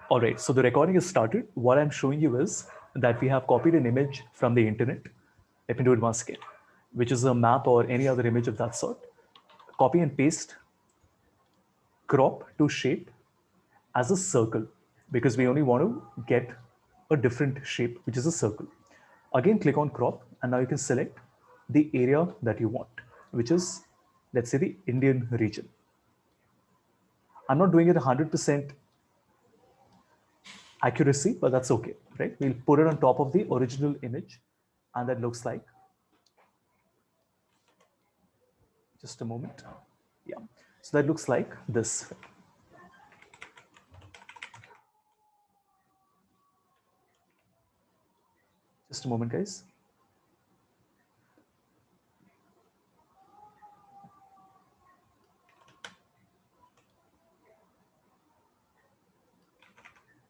All right, so the recording is started. What I'm showing you is that we have copied an image from the internet. Let me do it once again, which is a map or any other image of that sort. Copy and paste, crop to shape as a circle, because we only want to get a different shape, which is a circle. Again, click on crop, and now you can select the area that you want, which is, let's say, the Indian region. I'm not doing it 100% accuracy, but that's okay, right? We'll put it on top of the original image, and that looks like, just a moment. Yeah. So that looks like this. Just a moment, guys.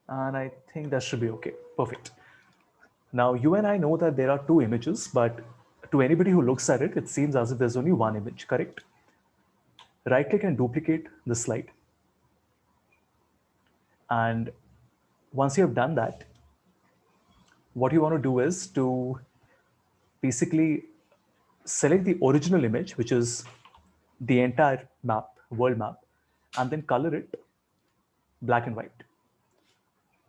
And I think that should be okay. Perfect. Now, you and I know that there are two images, but to anybody who looks at it, it seems as if there's only one image, correct? Right click and duplicate the slide. And once you have done that, what you want to do is to basically select the original image, which is the entire map, world map, and then color it black and white,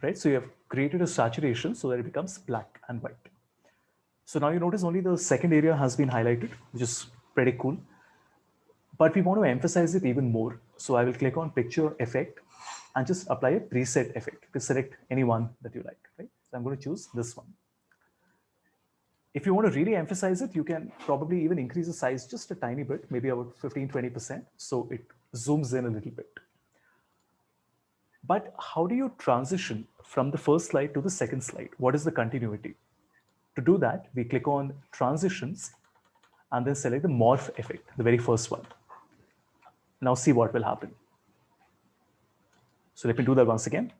right? So you have created a saturation so that it becomes black and white. So now you notice only the second area has been highlighted, which is pretty cool. But we want to emphasize it even more. So I will click on picture effect and just apply a preset effect. You can select any one that you like, right? So I'm going to choose this one. If you want to really emphasize it, you can probably even increase the size just a tiny bit, maybe about 15, 20%. So it zooms in a little bit. But how do you transition from the first slide to the second slide? What is the continuity? To do that, we click on transitions and then select the morph effect, the very first one. Now see what will happen. So let me do that once again.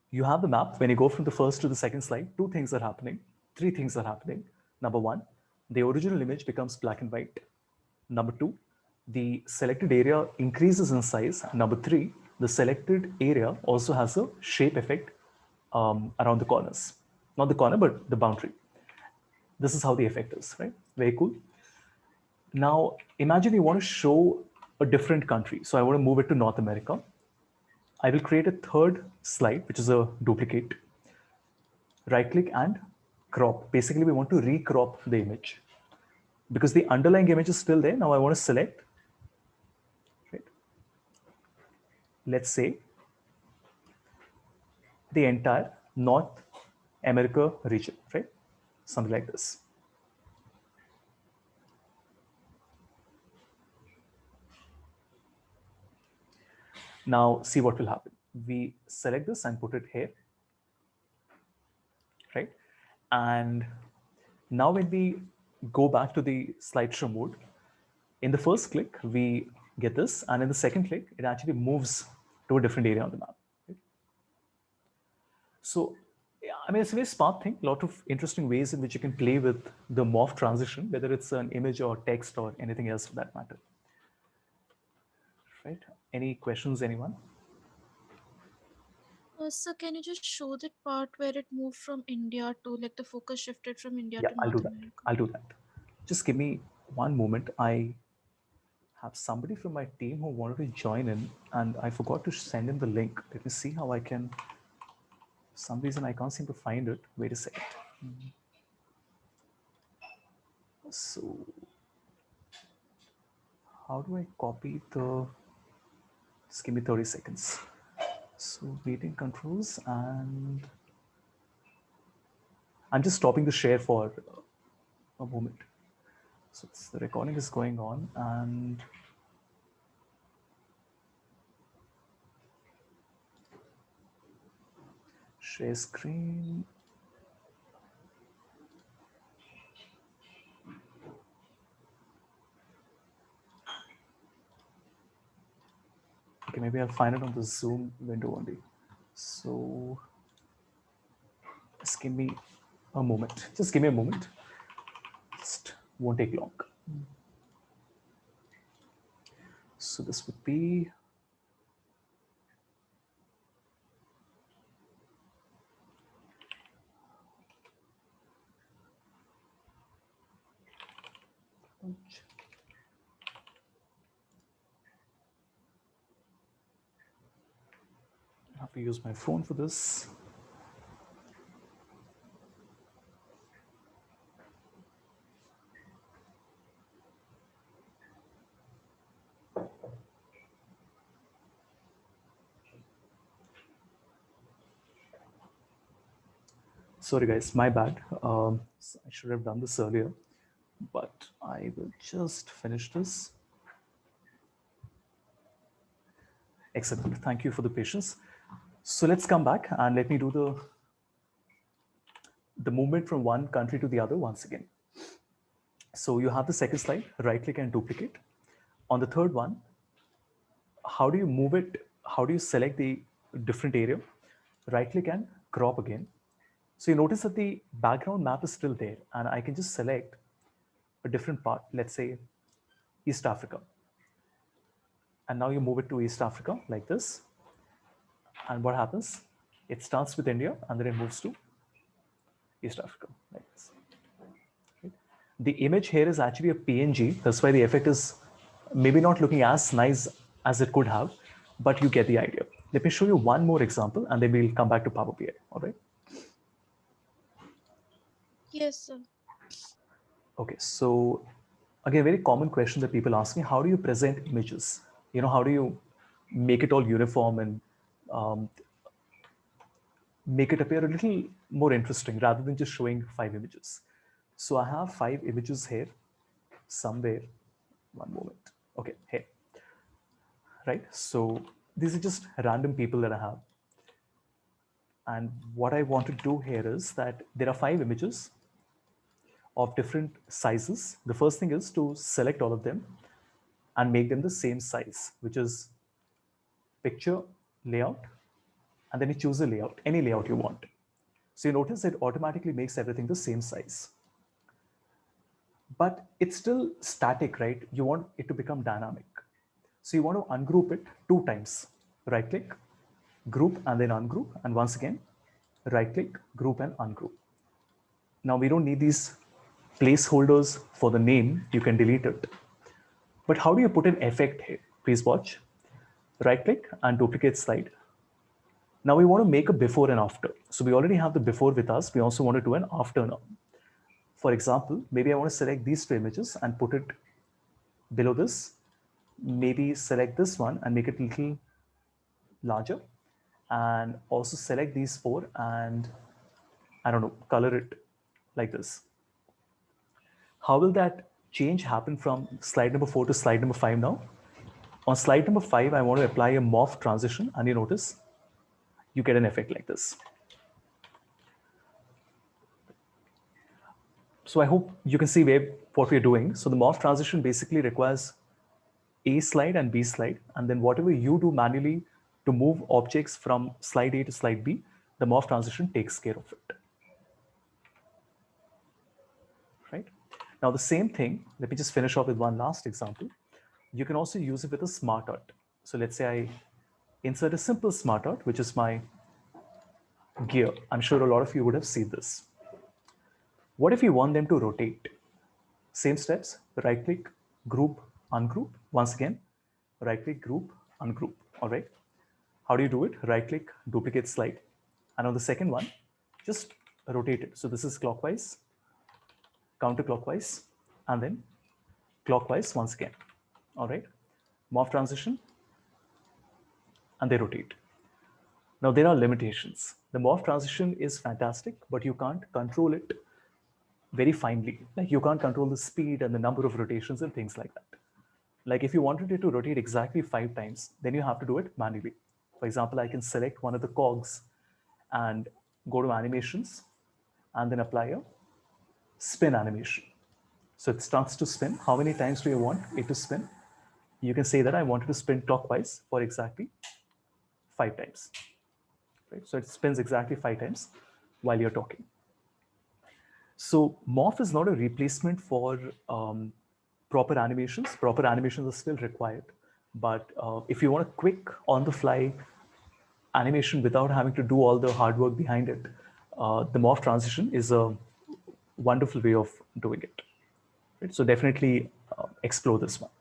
You have the map. When you go from the first to the second slide, two things are happening, three things are happening. Number one, the original image becomes black and white. Number two, the selected area increases in size. Number three, the selected area also has a shape effect around the corners. Not the corner, but the boundary. This is how the effect is, right? Very cool. Now, imagine you want to show a different country. So I want to move it to North America. I will create a third slide, which is a duplicate. Right click and crop. Basically, we want to recrop the image because the underlying image is still there. Now I want to select, right? Let's say the entire North America region, right? Something like this. Now see what will happen. We select this and put it here, right? And now when we go back to the slideshow mode, in the first click, we get this, and in the second click, it actually moves to a different area on the map. Right? So, yeah, I mean, it's a very smart thing, a lot of interesting ways in which you can play with the morph transition, whether it's an image or text or anything else for that matter. Right? Any questions, anyone? So can you just show that part where it moved from India to, like, the focus shifted from India Yeah, to I'll do North that. America? I'll do that. Just give me one moment. I have somebody from my team who wanted to join in, and I forgot to send in the link. Let me see how I can. For some reason, I can't seem to find it. Wait a second. So, how do I copy the? Just give me 30 seconds. So, meeting controls, and I'm just stopping the share for a moment. So, the recording is going on, and share screen. Okay, maybe I'll find it on the Zoom window only. So just give me a moment. Just give me a moment. Just won't take long. So this would be have to use my phone for this. Sorry guys, my bad. I should have done this earlier, but I will just finish this. Excellent. Thank you for the patience. So let's come back and let me do the movement from one country to the other once again. So you have the second slide, right click and duplicate. On the third one, how do you move it? How do you select the different area? Right click and crop again. So you notice that the background map is still there and I can just select a different part, let's say East Africa. And now you move it to East Africa like this. And what happens? It starts with India and then it moves to East Africa like this. Right? The image here is actually a PNG. That's why the effect is maybe not looking as nice as it could have, but you get the idea. Let me show you one more example and then we'll come back to Power BI. All right. Yes, sir. Okay, so again, very common question that people ask me: how do you present images? You know, how do you make it all uniform and um, make it appear a little more interesting rather than just showing 5 images? So I have 5 images here somewhere. One moment. Okay, here. Right. So these are just random people that I have. And what I want to do here is that there are 5 images of different sizes. The first thing is to select all of them and make them the same size, which is picture layout, and then you choose a layout, any layout you want. So you notice it automatically makes everything the same size. But it's still static, right? You want it to become dynamic. So you want to ungroup it 2 times. Right click, group, and then ungroup. And once again, right click, group, and ungroup. Now we don't need these placeholders for the name. You can delete it. But how do you put an effect here? Please watch. Right click and duplicate slide. Now we want to make a before and after. So we already have the before with us. We also want to do an after now. For example, maybe I want to select these 2 images and put it below this. Maybe select this one and make it a little larger. And also select these 4 and I don't know, color it like this. How will that change happen from slide number 4 to slide number 5 now? On slide number 5, I want to apply a morph transition, and you notice you get an effect like this. So I hope you can see what we're doing. So the morph transition basically requires A slide and B slide, and then whatever you do manually to move objects from slide A to slide B, the morph transition takes care of it. Right? Now the same thing, let me just finish off with one last example. You can also use it with a smart art. So let's say I insert a simple smart art, which is my gear. I'm sure a lot of you would have seen this. What if you want them to rotate? Same steps, right click, group, ungroup. Once again, right click, group, ungroup. All right. How do you do it? Right click, duplicate slide. And on the second one, just rotate it. So this is clockwise, counterclockwise, and then clockwise once again. All right. Morph transition, and they rotate. Now there are limitations. The morph transition is fantastic, but you can't control it very finely. Like you can't control the speed and the number of rotations and things like that. Like if you wanted it to rotate exactly 5 times, then you have to do it manually. For example, I can select one of the cogs and go to animations and then apply a spin animation. So it starts to spin. How many times do you want it to spin? You can say that I want it to spin clockwise for exactly 5 times. Right? So it spins exactly 5 times while you're talking. So morph is not a replacement for proper animations. Proper animations are still required. But if you want a quick on-the-fly animation without having to do all the hard work behind it, the morph transition is a wonderful way of doing it. Right? So definitely explore this one.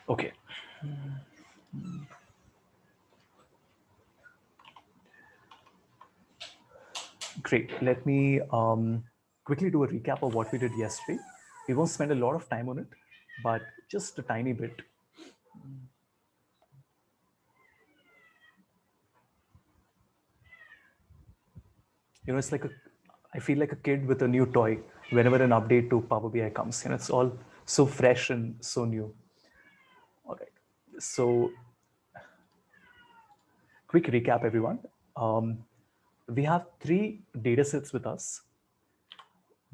Okay. Great. Let me quickly do a recap of what we did yesterday. We won't spend a lot of time on it, but just a tiny bit. It's like I feel like a kid with a new toy whenever an update to Power BI comes. It's all so fresh and so new. All right. So, quick recap, everyone. We have 3 data sets with us.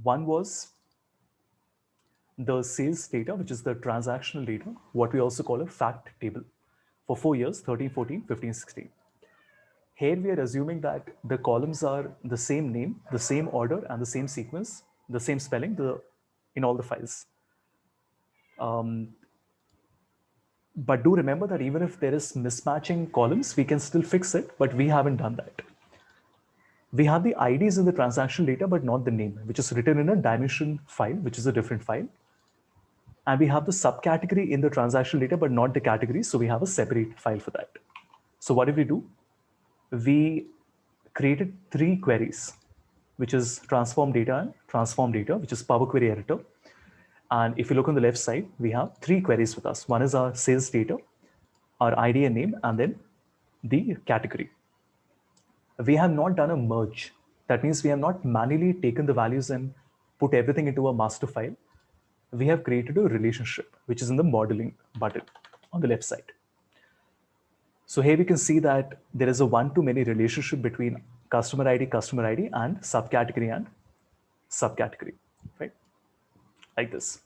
One was the sales data, which is the transactional data, what we also call a fact table for 4 years, 13, 14, 15, 16. Here we are assuming that the columns are the same name, the same order, and the same sequence, the same spelling in all the files. But do remember that even if there is mismatching columns, we can still fix it, but we haven't done that. We have the IDs in the transactional data, but not the name, which is written in a dimension file, which is a different file. And we have the subcategory in the transactional data, but not the category. So we have a separate file for that. So what did we do? We created 3 queries, which is transform data and transform data, which is Power Query Editor. And if you look on the left side, we have 3 queries with us. One is our sales data, our ID and name, and then the category. We have not done a merge. That means we have not manually taken the values and put everything into a master file. We have created a relationship, which is in the modeling button on the left side. So here we can see that there is a one-to-many relationship between customer ID, and subcategory and subcategory, right? Like this.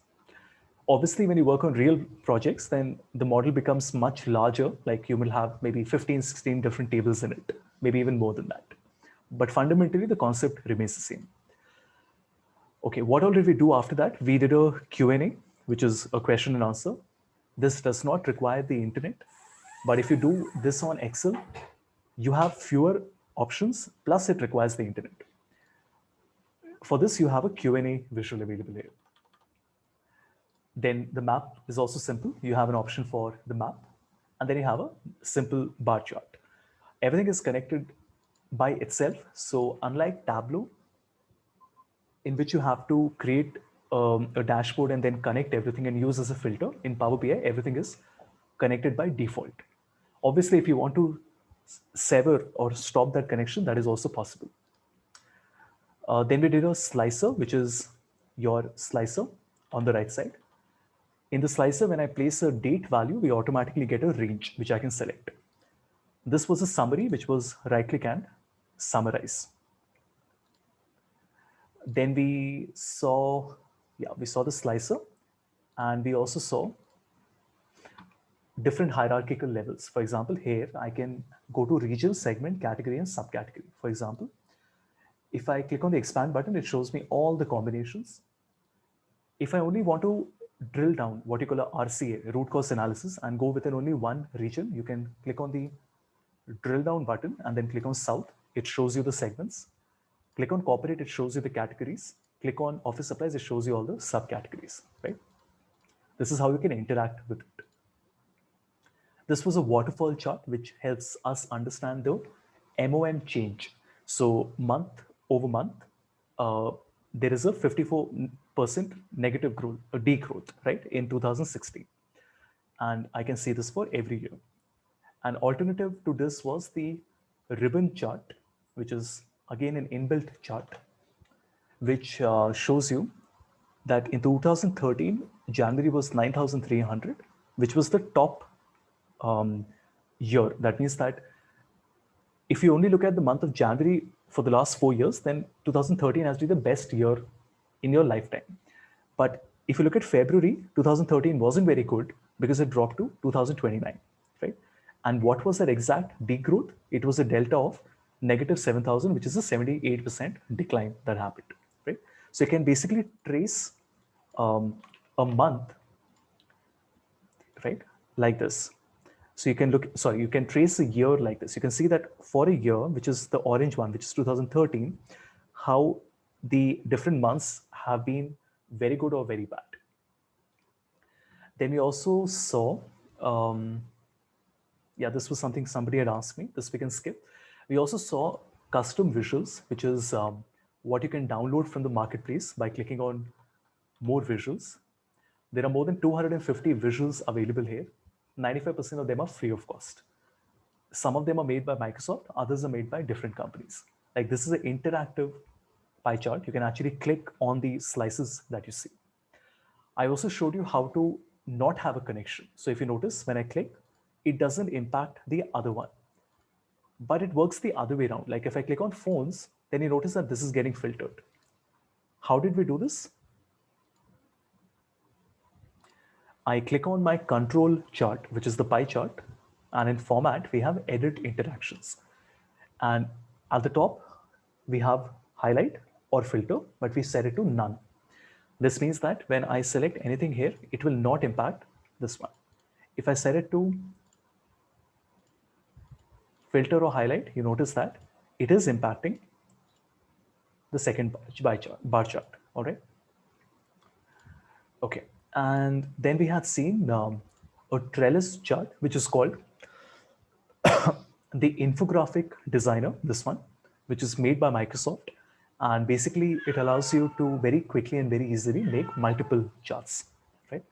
Obviously, when you work on real projects, then the model becomes much larger. Like you will have maybe 15, 16 different tables in it, maybe even more than that. But fundamentally, the concept remains the same. Okay, what all did we do after that? We did a Q&A, which is a question and answer. This does not require the internet, but if you do this on Excel, you have fewer options, plus it requires the internet. For this, you have a Q&A visual available here. Then the map is also simple. You have an option for the map, and then you have a simple bar chart. Everything is connected by itself. So unlike Tableau, in which you have to create a dashboard and then connect everything and use as a filter, in Power BI, everything is connected by default. Obviously, if you want to sever or stop that connection, that is also possible. Then we did a slicer, which is your slicer on the right side. In the slicer, when I place a date value, we automatically get a range, which I can select. This was a summary, which was right click and summarize. Then we saw the slicer, and we also saw different hierarchical levels. For example, here I can go to region, segment, category, and subcategory. For example, if I click on the expand button, it shows me all the combinations. If I only want to drill down what you call a RCA, root cause analysis, and go within only one region, you can click on the drill down button and then click on South. It shows you the segments. Click on corporate, it shows you the categories. Click on office supplies, it shows you all the subcategories, right? This is how you can interact with it. This was a waterfall chart which helps us understand the MOM change. So month over month, there is a 54% negative growth, a degrowth, right, in 2016. And I can see this for every year. An alternative to this was the ribbon chart, which is again an inbuilt chart, which shows you that in 2013, January was 9,300, which was the top year. That means that if you only look at the month of January for the last 4 years, then 2013 has to be the best year in your lifetime. But if you look at February, 2013 wasn't very good because it dropped to 2029, right? And what was that exact degrowth? It was a delta of negative 7,000, which is a 78% decline that happened, right? So you can basically trace a month, right, like this. So you can you can trace a year like this. You can see that for a year, which is the orange one, which is 2013, how the different months have been very good or very bad. Then we also saw, this was something somebody had asked me. This we can skip. We also saw custom visuals, which is what you can download from the marketplace by clicking on more visuals. There are more than 250 visuals available here. 95% of them are free of cost. Some of them are made by Microsoft, others are made by different companies. Like this is an interactive pie chart. You can actually click on the slices that you see. I also showed you how to not have a connection. So if you notice, when I click, it doesn't impact the other one. But it works the other way around. Like if I click on phones, then you notice that this is getting filtered. How did we do this? I click on my control chart, which is the pie chart, and in format, we have edit interactions. And at the top, we have highlight or filter, but we set it to none. This means that when I select anything here, it will not impact this one. If I set it to filter or highlight, you notice that it is impacting the second bar chart. All right. Okay. And then we had seen a trellis chart, which is called the infographic designer, this one, which is made by Microsoft. And basically it allows you to very quickly and very easily make multiple charts, right?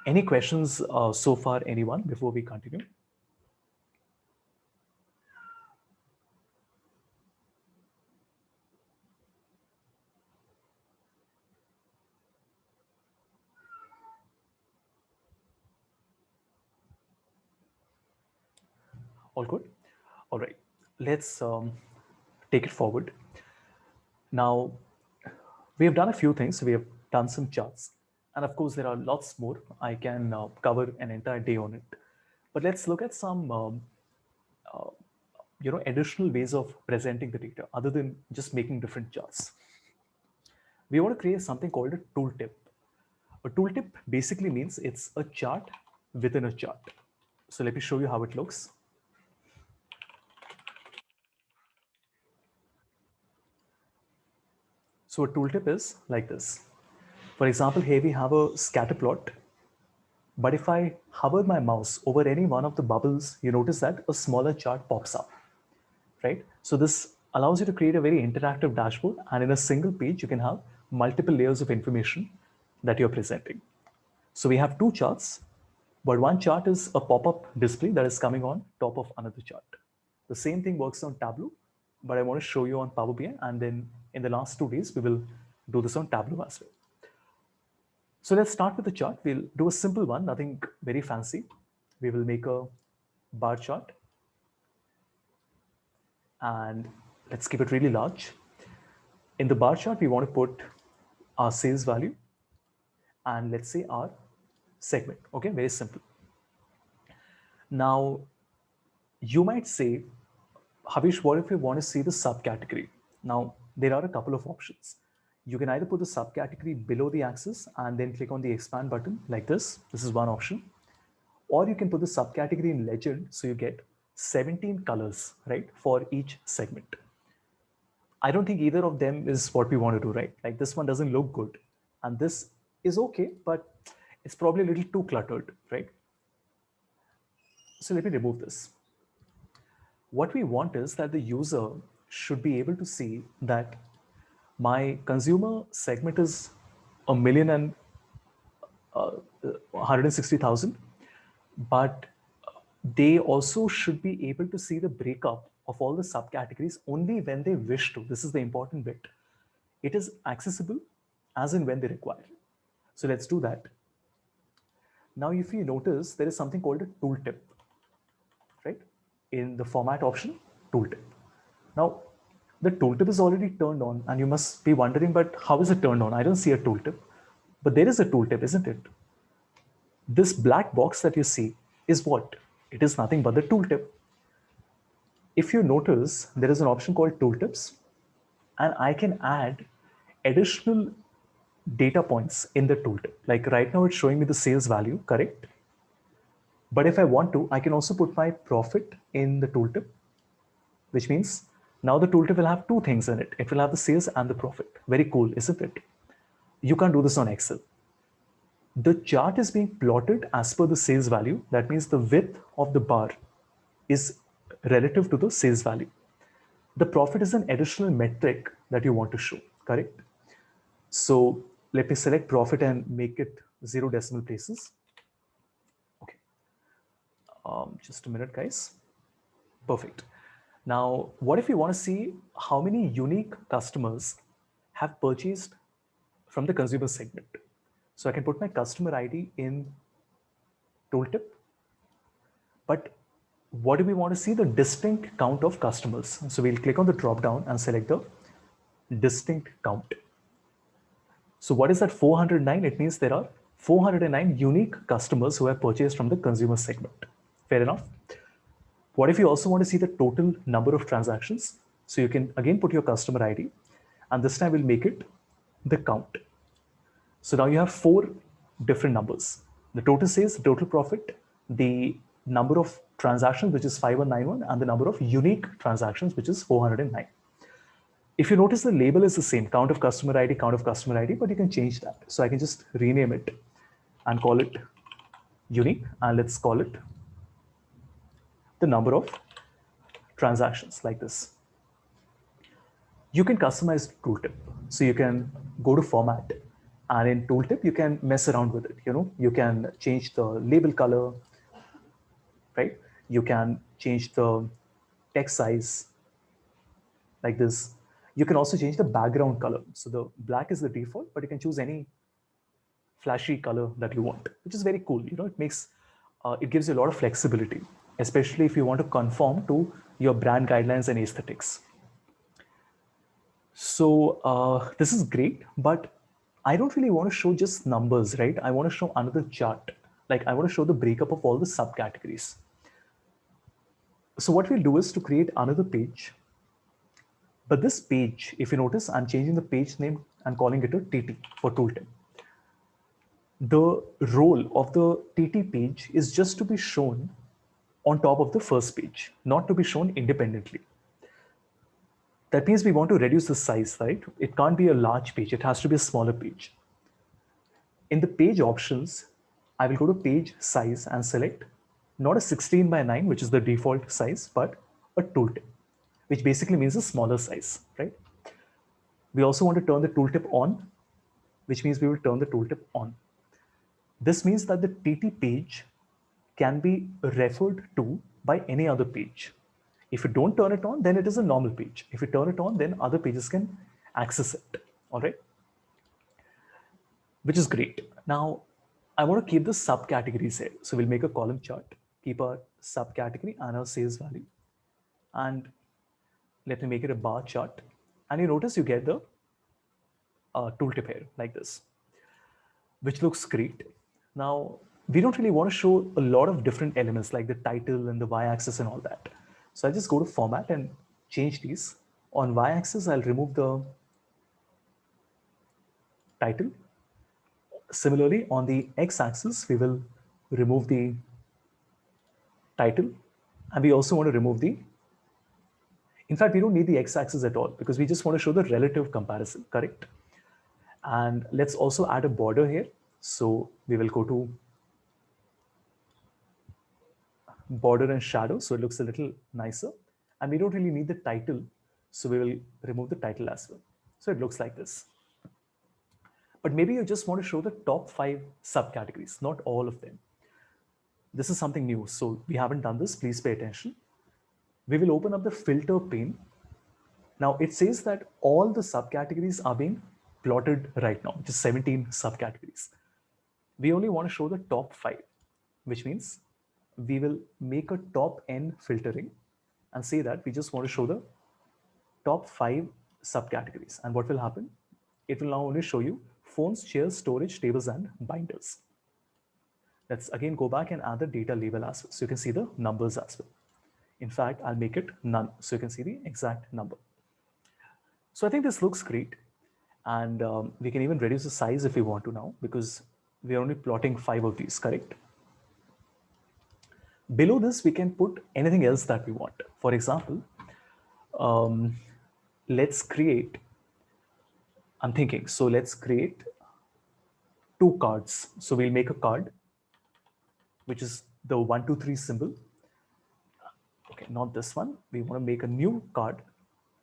Any questions so far, anyone, before we continue? All good? All right, let's take it forward. Now, we have done a few things. We have done some charts. And of course, there are lots more. I can cover an entire day on it. But let's look at some additional ways of presenting the data other than just making different charts. We want to create something called a tooltip. A tooltip basically means it's a chart within a chart. So let me show you how it looks. So a tooltip is like this. For example, here we have a scatter plot. But if I hover my mouse over any one of the bubbles, you notice that a smaller chart pops up, right? So this allows you to create a very interactive dashboard, and in a single page, you can have multiple layers of information that you're presenting. So we have two charts, but one chart is a pop-up display that is coming on top of another chart. The same thing works on Tableau, but I want to show you on Power BI, and then in the last 2 days, we will do this on Tableau as well. So let's start with the chart. We'll do a simple one, nothing very fancy. We will make a bar chart, and let's keep it really large. In the bar chart, we want to put our sales value and let's say our segment. Okay, very simple. Now, you might say, Havish, what if we want to see the subcategory? Now, there are a couple of options. You can either put the subcategory below the axis and then click on the expand button like this. This is one option. Or you can put the subcategory in legend, so you get 17 colors, right, for each segment. I don't think either of them is what we want to do, right? Like this one doesn't look good. And this is okay, but it's probably a little too cluttered, right? So let me remove this. What we want is that the user should be able to see that my consumer segment is 1,160,000, but they also should be able to see the breakup of all the subcategories only when they wish to. This is the important bit. It is accessible as and when they require. So let's do that. Now, if you notice, there is something called a tooltip, right? In the format option, tooltip. Now, the tooltip is already turned on, and you must be wondering, but how is it turned on? I don't see a tooltip, but there is a tooltip, isn't it? This black box that you see is what? It is nothing but the tooltip. If you notice, there is an option called tooltips, and I can add additional data points in the tooltip. Like right now, it's showing me the sales value, correct? But if I want to, I can also put my profit in the tooltip, which means now the tooltip will have two things in it. It will have the sales and the profit. Very cool, isn't it? You can't do this on Excel. The chart is being plotted as per the sales value. That means the width of the bar is relative to the sales value. The profit is an additional metric that you want to show, correct? So let me select profit and make it 0 decimal places. Okay, just a minute, guys. Perfect. Now, what if you want to see how many unique customers have purchased from the consumer segment? So I can put my customer ID in tooltip, but what do we want to see? The distinct count of customers. So we'll click on the drop down and select the distinct count. So what is that 409? It means there are 409 unique customers who have purchased from the consumer segment. Fair enough. What if you also want to see the total number of transactions? So you can again put your customer ID, and this time we'll make it the count. So now you have 4 different numbers. The total sales, the total profit, the number of transactions, which is 5191, and the number of unique transactions, which is 409. If you notice, the label is the same, count of customer ID, but you can change that. So I can just rename it and call it unique, and let's call it the number of transactions, like this. You can customize tooltip. So you can go to format, and in tooltip you can mess around with it. You can change the label color, right? You can change the text size like this. You can also change the background color. So the black is the default, but you can choose any flashy color that you want, which is very cool. It gives you a lot of flexibility, especially if you want to conform to your brand guidelines and aesthetics. So this is great, but I don't really want to show just numbers, right? I want to show another chart. Like I want to show the breakup of all the subcategories. So what we'll do is to create another page. But this page, if you notice, I'm changing the page name and calling it a TT for tooltip. The role of the TT page is just to be shown on top of the first page, not to be shown independently. That means we want to reduce the size, right? It can't be a large page, it has to be a smaller page. In the page options, I will go to page size and select not a 16 by 9, which is the default size, but a tooltip, which basically means a smaller size, right? We also want to turn the tooltip on, which means we will turn the tooltip on. This means that the TT page can be referred to by any other page. If you don't turn it on, then it is a normal page. If you turn it on, then other pages can access it, all right? Which is great. Now, I want to keep the subcategories here. So we'll make a column chart, keep our subcategory and our sales value. And let me make it a bar chart. And you notice you get the tooltip here like this, which looks great. Now, we don't really want to show a lot of different elements like the title and the y-axis and all that. So I'll just go to format and change these. On y-axis, I'll remove the title. Similarly, on the x-axis, we will remove the title. And we also want to remove the, in fact, we don't need the x-axis at all because we just want to show the relative comparison, correct? And let's also add a border here. So we will go to border and shadow, so it looks a little nicer. And we don't really need the title, so we will remove the title as well. So it looks like this. But maybe you just want to show the top 5 subcategories, not all of them. This is something new, so we haven't done this. Please pay attention. We will open up the filter pane. Now it says that all the subcategories are being plotted right now, which is 17 subcategories. We only want to show the top 5, which means we will make a top n filtering and say that we just want to show the top 5 subcategories. And what will happen? It will now only show you phones, chairs, storage, tables, and binders. Let's again go back and add the data label as well, so you can see the numbers as well. In fact, I'll make it none, so you can see the exact number. So I think this looks great. And we can even reduce the size if we want to now, because we are only plotting 5 of these, correct? Below this, we can put anything else that we want. For example, let's create, I'm thinking, so let's create 2 cards. So we'll make a card, which is the 1, 2, 3 symbol. Okay, not this one. We want to make a new card.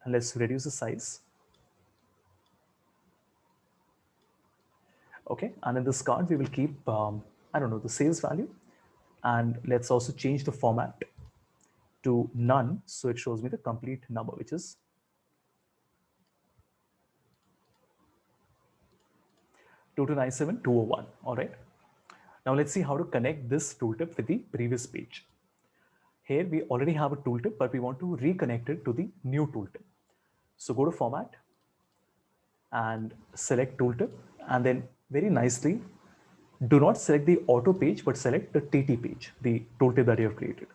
and let's reduce the size. Okay, and in this card, we will keep, I don't know, the sales value. And let's also change the format to none. So it shows me the complete number, which is 2297201. All right. Now let's see how to connect this tooltip with the previous page. Here we already have a tooltip, but we want to reconnect it to the new tooltip. So go to format and select tooltip, and then very nicely, do not select the auto page, but select the TT page, the tooltip that you have created.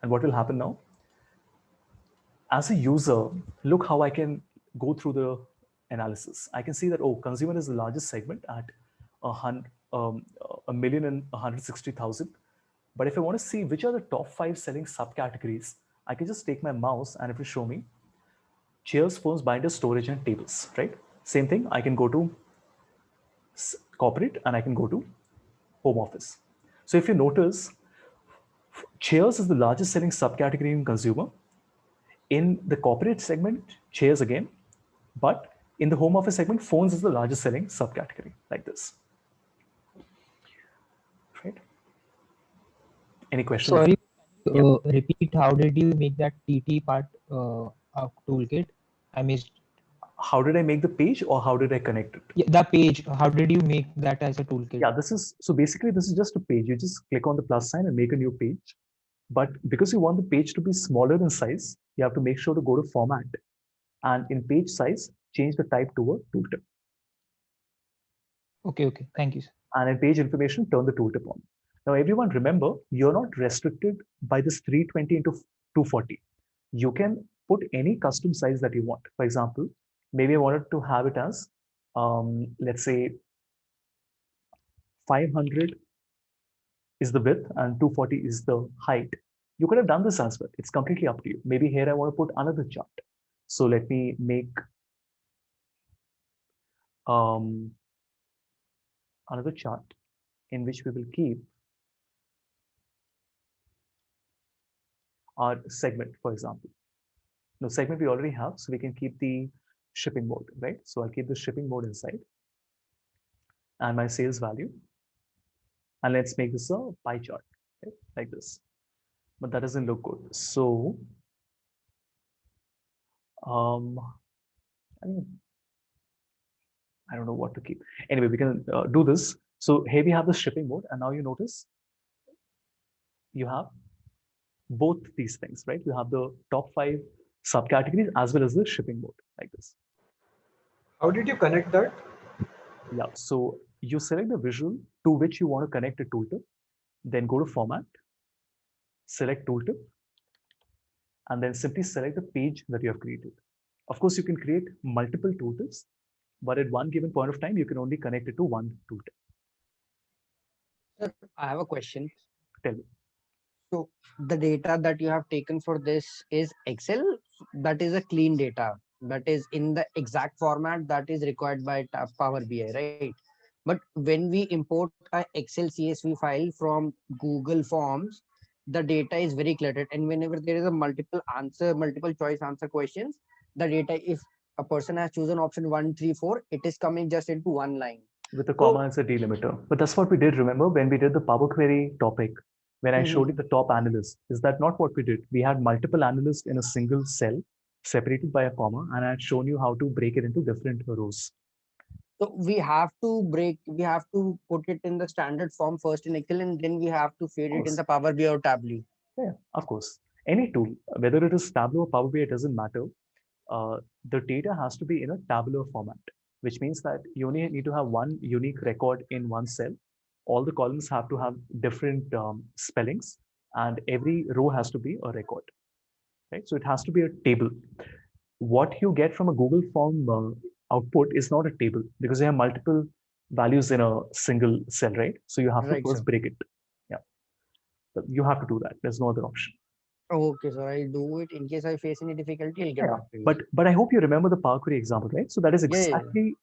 And what will happen now? As a user, look how I can go through the analysis. I can see that, oh, consumer is the largest segment at a million and 160,000. But if I want to see which are the top 5 selling subcategories, I can just take my mouse and it will show me chairs, phones, binders, storage, and tables, right? Same thing, I can go to corporate and I can go to home office. So if you notice, chairs is the largest selling subcategory in consumer. In the corporate segment, chairs again, but in the home office segment, phones is the largest selling subcategory, like this. Right? Any questions? Sorry, repeat, how did you make that TT part of toolkit? I missed. How did I make the page, or how did I connect it? Yeah, the page, how did you make that as a toolkit? Yeah, this is, so basically this is just a page. You just click on the plus sign and make a new page. But because you want the page to be smaller in size, you have to make sure to go to format, and in page size, change the type to a tooltip. Okay, thank you, sir. And in page information, turn the tooltip on. Now, everyone, remember, you're not restricted by this 320 into 240. You can put any custom size that you want. For example, maybe I wanted to have it as, let's say, 500 is the width and 240 is the height. You could have done this as well. It's completely up to you. Maybe here I want to put another chart. So let me make another chart in which we will keep our segment, for example. No, segment we already have, so we can keep the shipping mode, right? So I'll keep the shipping mode inside and my sales value. And let's make this a pie chart, right? Like this. But that doesn't look good. So I don't know what to keep. Anyway, we can do this. So here we have the shipping mode, and now you notice you have both these things, right? You have the top 5 subcategories as well as the shipping mode, like this. How did you connect that? Yeah, so you select the visual to which you want to connect a tooltip, then go to format, select tooltip, and then simply select the page that you have created. Of course, you can create multiple tooltips, but at one given point of time, you can only connect it to one tooltip. Sir, I have a question. Tell me. So the data that you have taken for this is Excel. That is a clean data. That is in the exact format that is required by Power BI, right? But when we import a Excel CSV file from Google Forms, the data is very cluttered. And whenever there is a multiple choice answer questions, the data, if a person has chosen option 1, 3, 4, it is coming just into one line. With a comma as a delimiter. But that's what we did, remember, when we did the Power Query topic, when I showed you the top analyst. Is that not what we did? We had multiple analysts in a single cell, separated by a comma, and I had shown you how to break it into different rows. So we have to put it in the standard form first in Excel, and then we have to feed it in the Power BI or Tableau. Yeah, of course. Any tool, whether it is Tableau or Power BI, it doesn't matter. The data has to be in a tabular format, which means that you only need to have one unique record in one cell. All the columns have to have different spellings, and every row has to be a record, right? So it has to be a table. What you get from a Google form output is not a table, because you have multiple values in a single cell, right? So you have to first break it. Yeah, but you have to do that. There's no other option. Okay, so I'll do it. In case I face any difficulty, I'll get back to you. But I hope you remember the Power Query example, right? So that is exactly.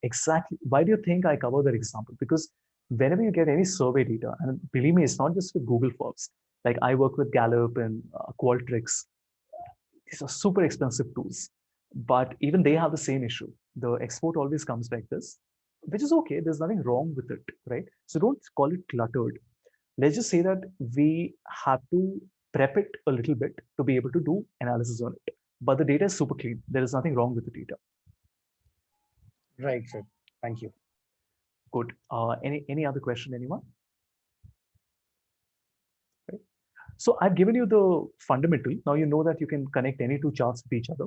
Why do you think I cover that example? Because whenever you get any survey data, and believe me, it's not just with Google Forms. Like I work with Gallup and Qualtrics. These are super expensive tools. But even they have the same issue. The export always comes like this, which is okay. There's nothing wrong with it, right? So don't call it cluttered. Let's just say that we have to prep it a little bit to be able to do analysis on it. But the data is super clean. There is nothing wrong with the data. Right, sir. Thank you. Good. Any other question, anyone? Right. So I've given you the fundamental. Now you know that you can connect any two charts with each other.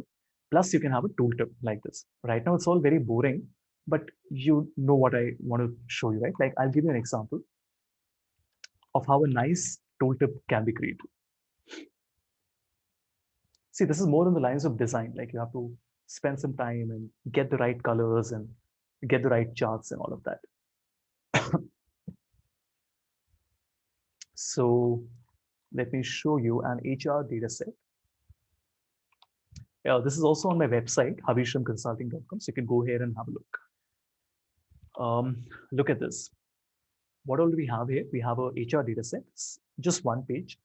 Plus you can have a tooltip like this. Right now it's all very boring, but you know what I want to show you, right? Like I'll give you an example of how a nice tooltip can be created. See, this is more on the lines of design. Like you have to spend some time and get the right colors and get the right charts and all of that. So let me show you an HR data set. This is also on my website, havishamconsulting.com. So you can go here and have a look. Look at this. What all do we have here? We have a HR data set, just one page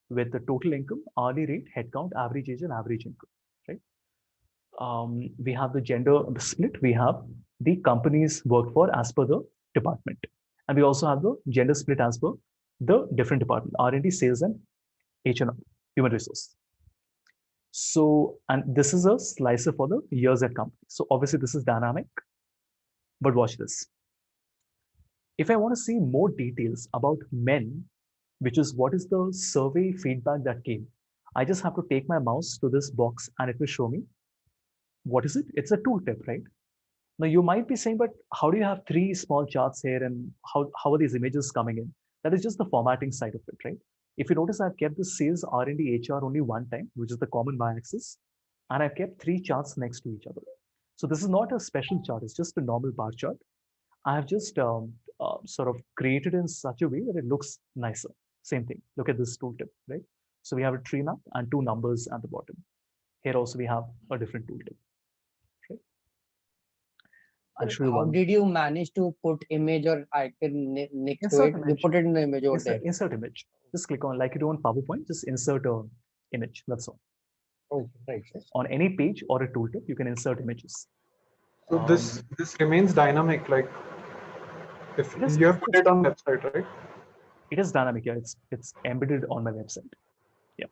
with the total income, hourly rate, headcount, average age, and average income, right? We have the gender split. We have the companies worked for as per the department. And we also have the gender split as per the different department, R&D, sales, and HR, human resource. So, and this is a slicer for the years at company. So obviously this is dynamic, but watch this. If I want to see more details about men, which is what is the survey feedback that came, I just have to take my mouse to this box and it will show me. What is it? It's a tooltip, right? Now you might be saying, but how do you have three small charts here and how are these images coming in? That is just the formatting side of it, right? If you notice, I've kept the sales, R&D, HR only one time, which is the common y-axis, and I've kept three charts next to each other. So this is not a special chart, it's just a normal bar chart. I have just sort of created in such a way that it looks nicer. Same thing, look at this tooltip, right? So we have a tree map and two numbers at the bottom. Here also we have a different tooltip. Right? I'll show you How one. did you manage to put image or icon next to Insert it? You image. put it in the image over there. Insert image. Just click on, like you do on PowerPoint, just insert a image, that's all. Oh, right. Sir. On any page or a tooltip, you can insert images. So this remains dynamic. Like if It is- you have put it on website, right? It is dynamic, yeah. It's embedded on my website. Yeah.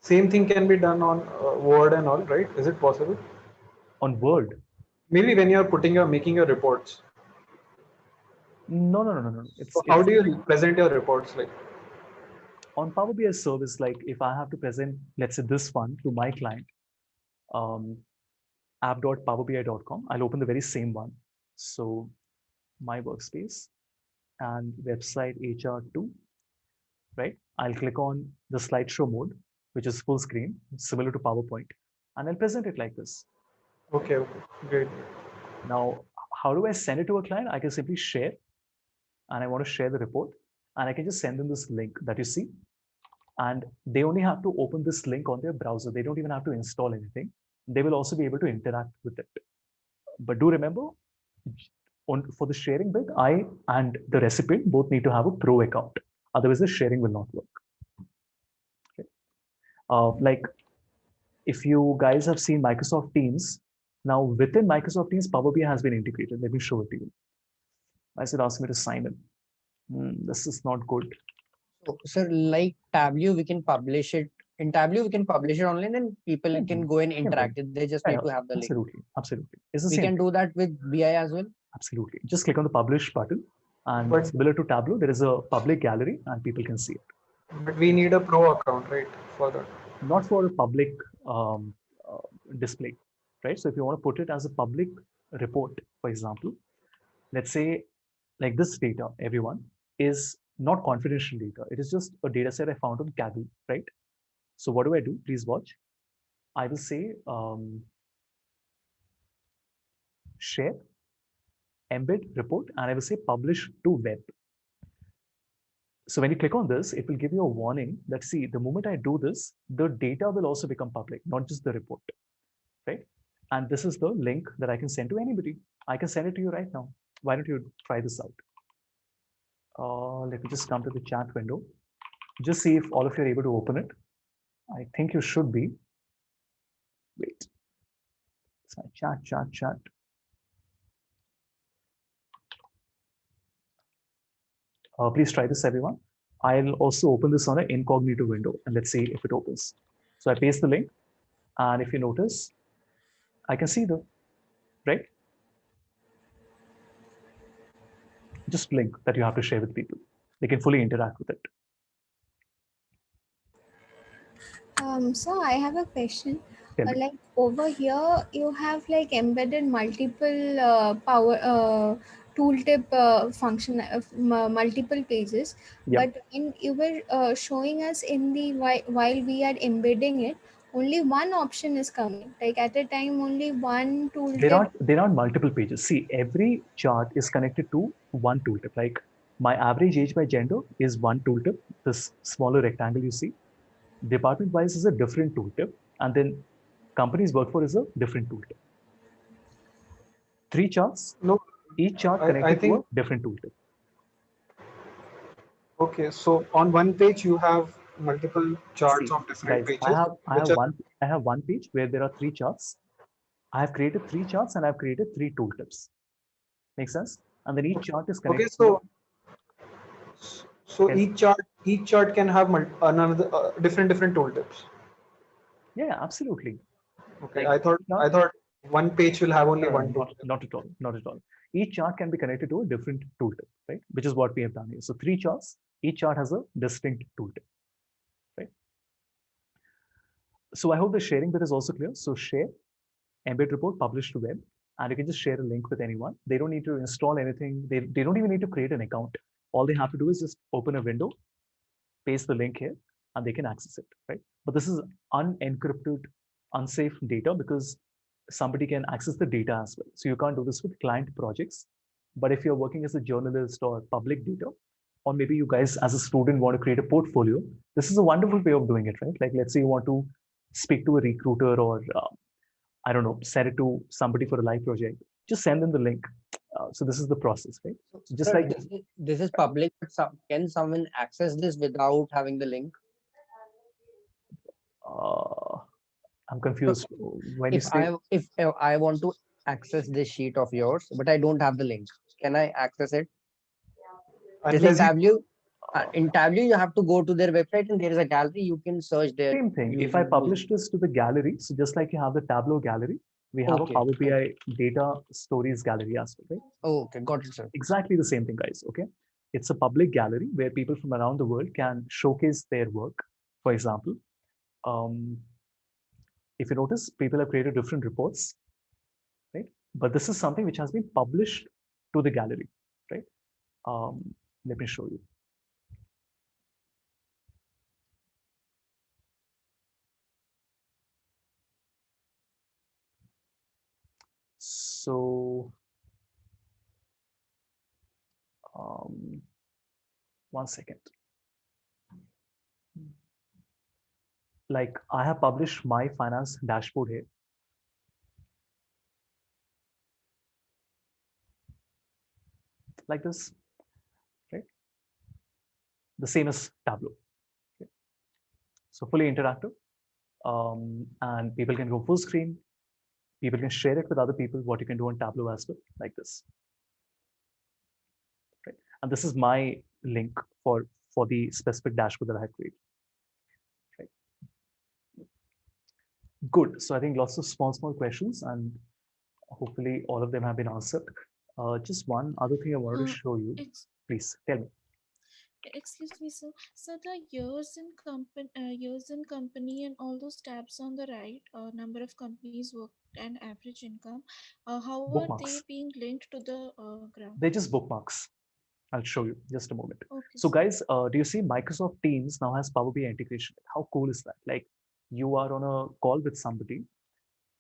Same thing can be done on Word and all, right? Is it possible? On Word. Maybe when you're making your reports. No. So how do you present your reports? Like on Power BI service, like if I have to present, let's say this one to my client, app.powerbi.com, I'll open the very same one. So my workspace and website HR2, right? I'll click on the slideshow mode, which is full screen, similar to PowerPoint, and I'll present it like this. okay, great. Now, how do I send it to a client? I can simply share, and I want to share the report, and I can just send them this link that you see, and they only have to open this link on their browser. They don't even have to install anything. They will also be able to interact with it. But do remember, for the sharing bit, I and the recipient both need to have a pro account. Otherwise, the sharing will not work. Okay. Like if you guys have seen Microsoft Teams, now within Microsoft Teams, Power BI has been integrated. Let me show it to you. I said, ask me to sign in. This is not good. So, sir, like Tableau, we can publish it. In Tableau, we can publish it online and people can go and interact it. They just need to have the link. Absolutely. We can do that with BI as well. Absolutely. Just click on the publish button, and similar to Tableau, there is a public gallery and people can see it. But we need a pro account, right, for that? Not for a public display, right? So if you want to put it as a public report, for example, let's say like this data, everyone, is not confidential data. It is just a data set I found on Kaggle, right? So what do? Please watch. I will say share, embed report, and I will say publish to web. So when you click on this, it will give you a warning that, see, the moment I do this, the data will also become public, not just the report, right? And this is the link that I can send to anybody. I can send it to you right now. Why don't you try this out? Let me just come to the chat window. Just see if all of you are able to open it. I think you should be. Wait. It's my chat. Please try this, everyone. I'll also open this on an incognito window and let's see if it opens. So I paste the link, and if you notice, I can see the, right? Just link that you have to share with people. They can fully interact with it. So I have a question. Tell me. Like over here, you have like embedded multiple power tooltip function, multiple pages. Yep. But when you were showing us in the while we are embedding it, only one option is coming. Like at a time, only one tooltip. They're not multiple pages. See, every chart is connected to one tooltip. Like my average age by gender is one tooltip. This smaller rectangle you see. Department wise is a different tooltip, and then companies work for is a different tooltip. 3 charts, No, each chart I connected to a think different tooltip. okay. So on one page you have multiple charts See, of different guys, pages, which are I have one page where there are 3 charts. I have created 3 charts and I've created 3 tooltips. Make sense? And then each chart is okay. connected to So Can- each chart can have another different tooltips. yeah, absolutely. Okay, Like, I thought one page will have only no, one tooltip. not at all. Not at all. Each chart can be connected to a different tooltip, right? Which is what we have done here. So 3 charts, each chart has a distinct tooltip, right? So I hope the sharing bit is also clear. So share, embed report, publish to web, and you can just share a link with anyone. They don't need to install anything. They don't even need to create an account. All they have to do is just open a window, paste the link here, and they can access it, right? But this is unencrypted, unsafe data because somebody can access the data as well. So you can't do this with client projects. But if you're working as a journalist or public data, or maybe you guys as a student want to create a portfolio, this is a wonderful way of doing it, right? Like let's say you want to speak to a recruiter or I don't know, send it to somebody for a live project. Just send them the link. So this is the process, right? So just Sir, like this is public, but can someone access this without having the link? I'm confused when you If say I want to access this sheet of yours, but I don't have the link, can I access it? Just in Unless you, Tableau, in Tableau, you have to go to their website and there is a gallery. You can search there. same thing. If I publish this to the gallery, so just like you have the Tableau gallery, we have Okay, a Power BI data stories gallery as well, right? Okay, got it, sir. Exactly the same thing, guys. Okay, it's a public gallery where people from around the world can showcase their work. For example, if you notice, people have created different reports, right? But this is something which has been published to the gallery, right? Let me show you. So, 1 second. Like I have published my finance dashboard here. Like this, right? The same as Tableau. Okay. So fully interactive. And people can go full screen. People can share it with other people, what you can do on Tableau as well, like this. Right? And this is my link for the specific dashboard that I have created. Right? Good. So I think lots of small questions, and hopefully all of them have been answered. Just one other thing I wanted to show you. Please tell me. Excuse me, sir. So the years in company and all those tabs on the right, number of companies worked and average income, how are they Bookmarks. being linked to the ground? They're just bookmarks. I'll show you just a moment. Okay, So sir. guys, do you see Microsoft Teams now has Power BI integration? How cool is that? Like you are on a call with somebody,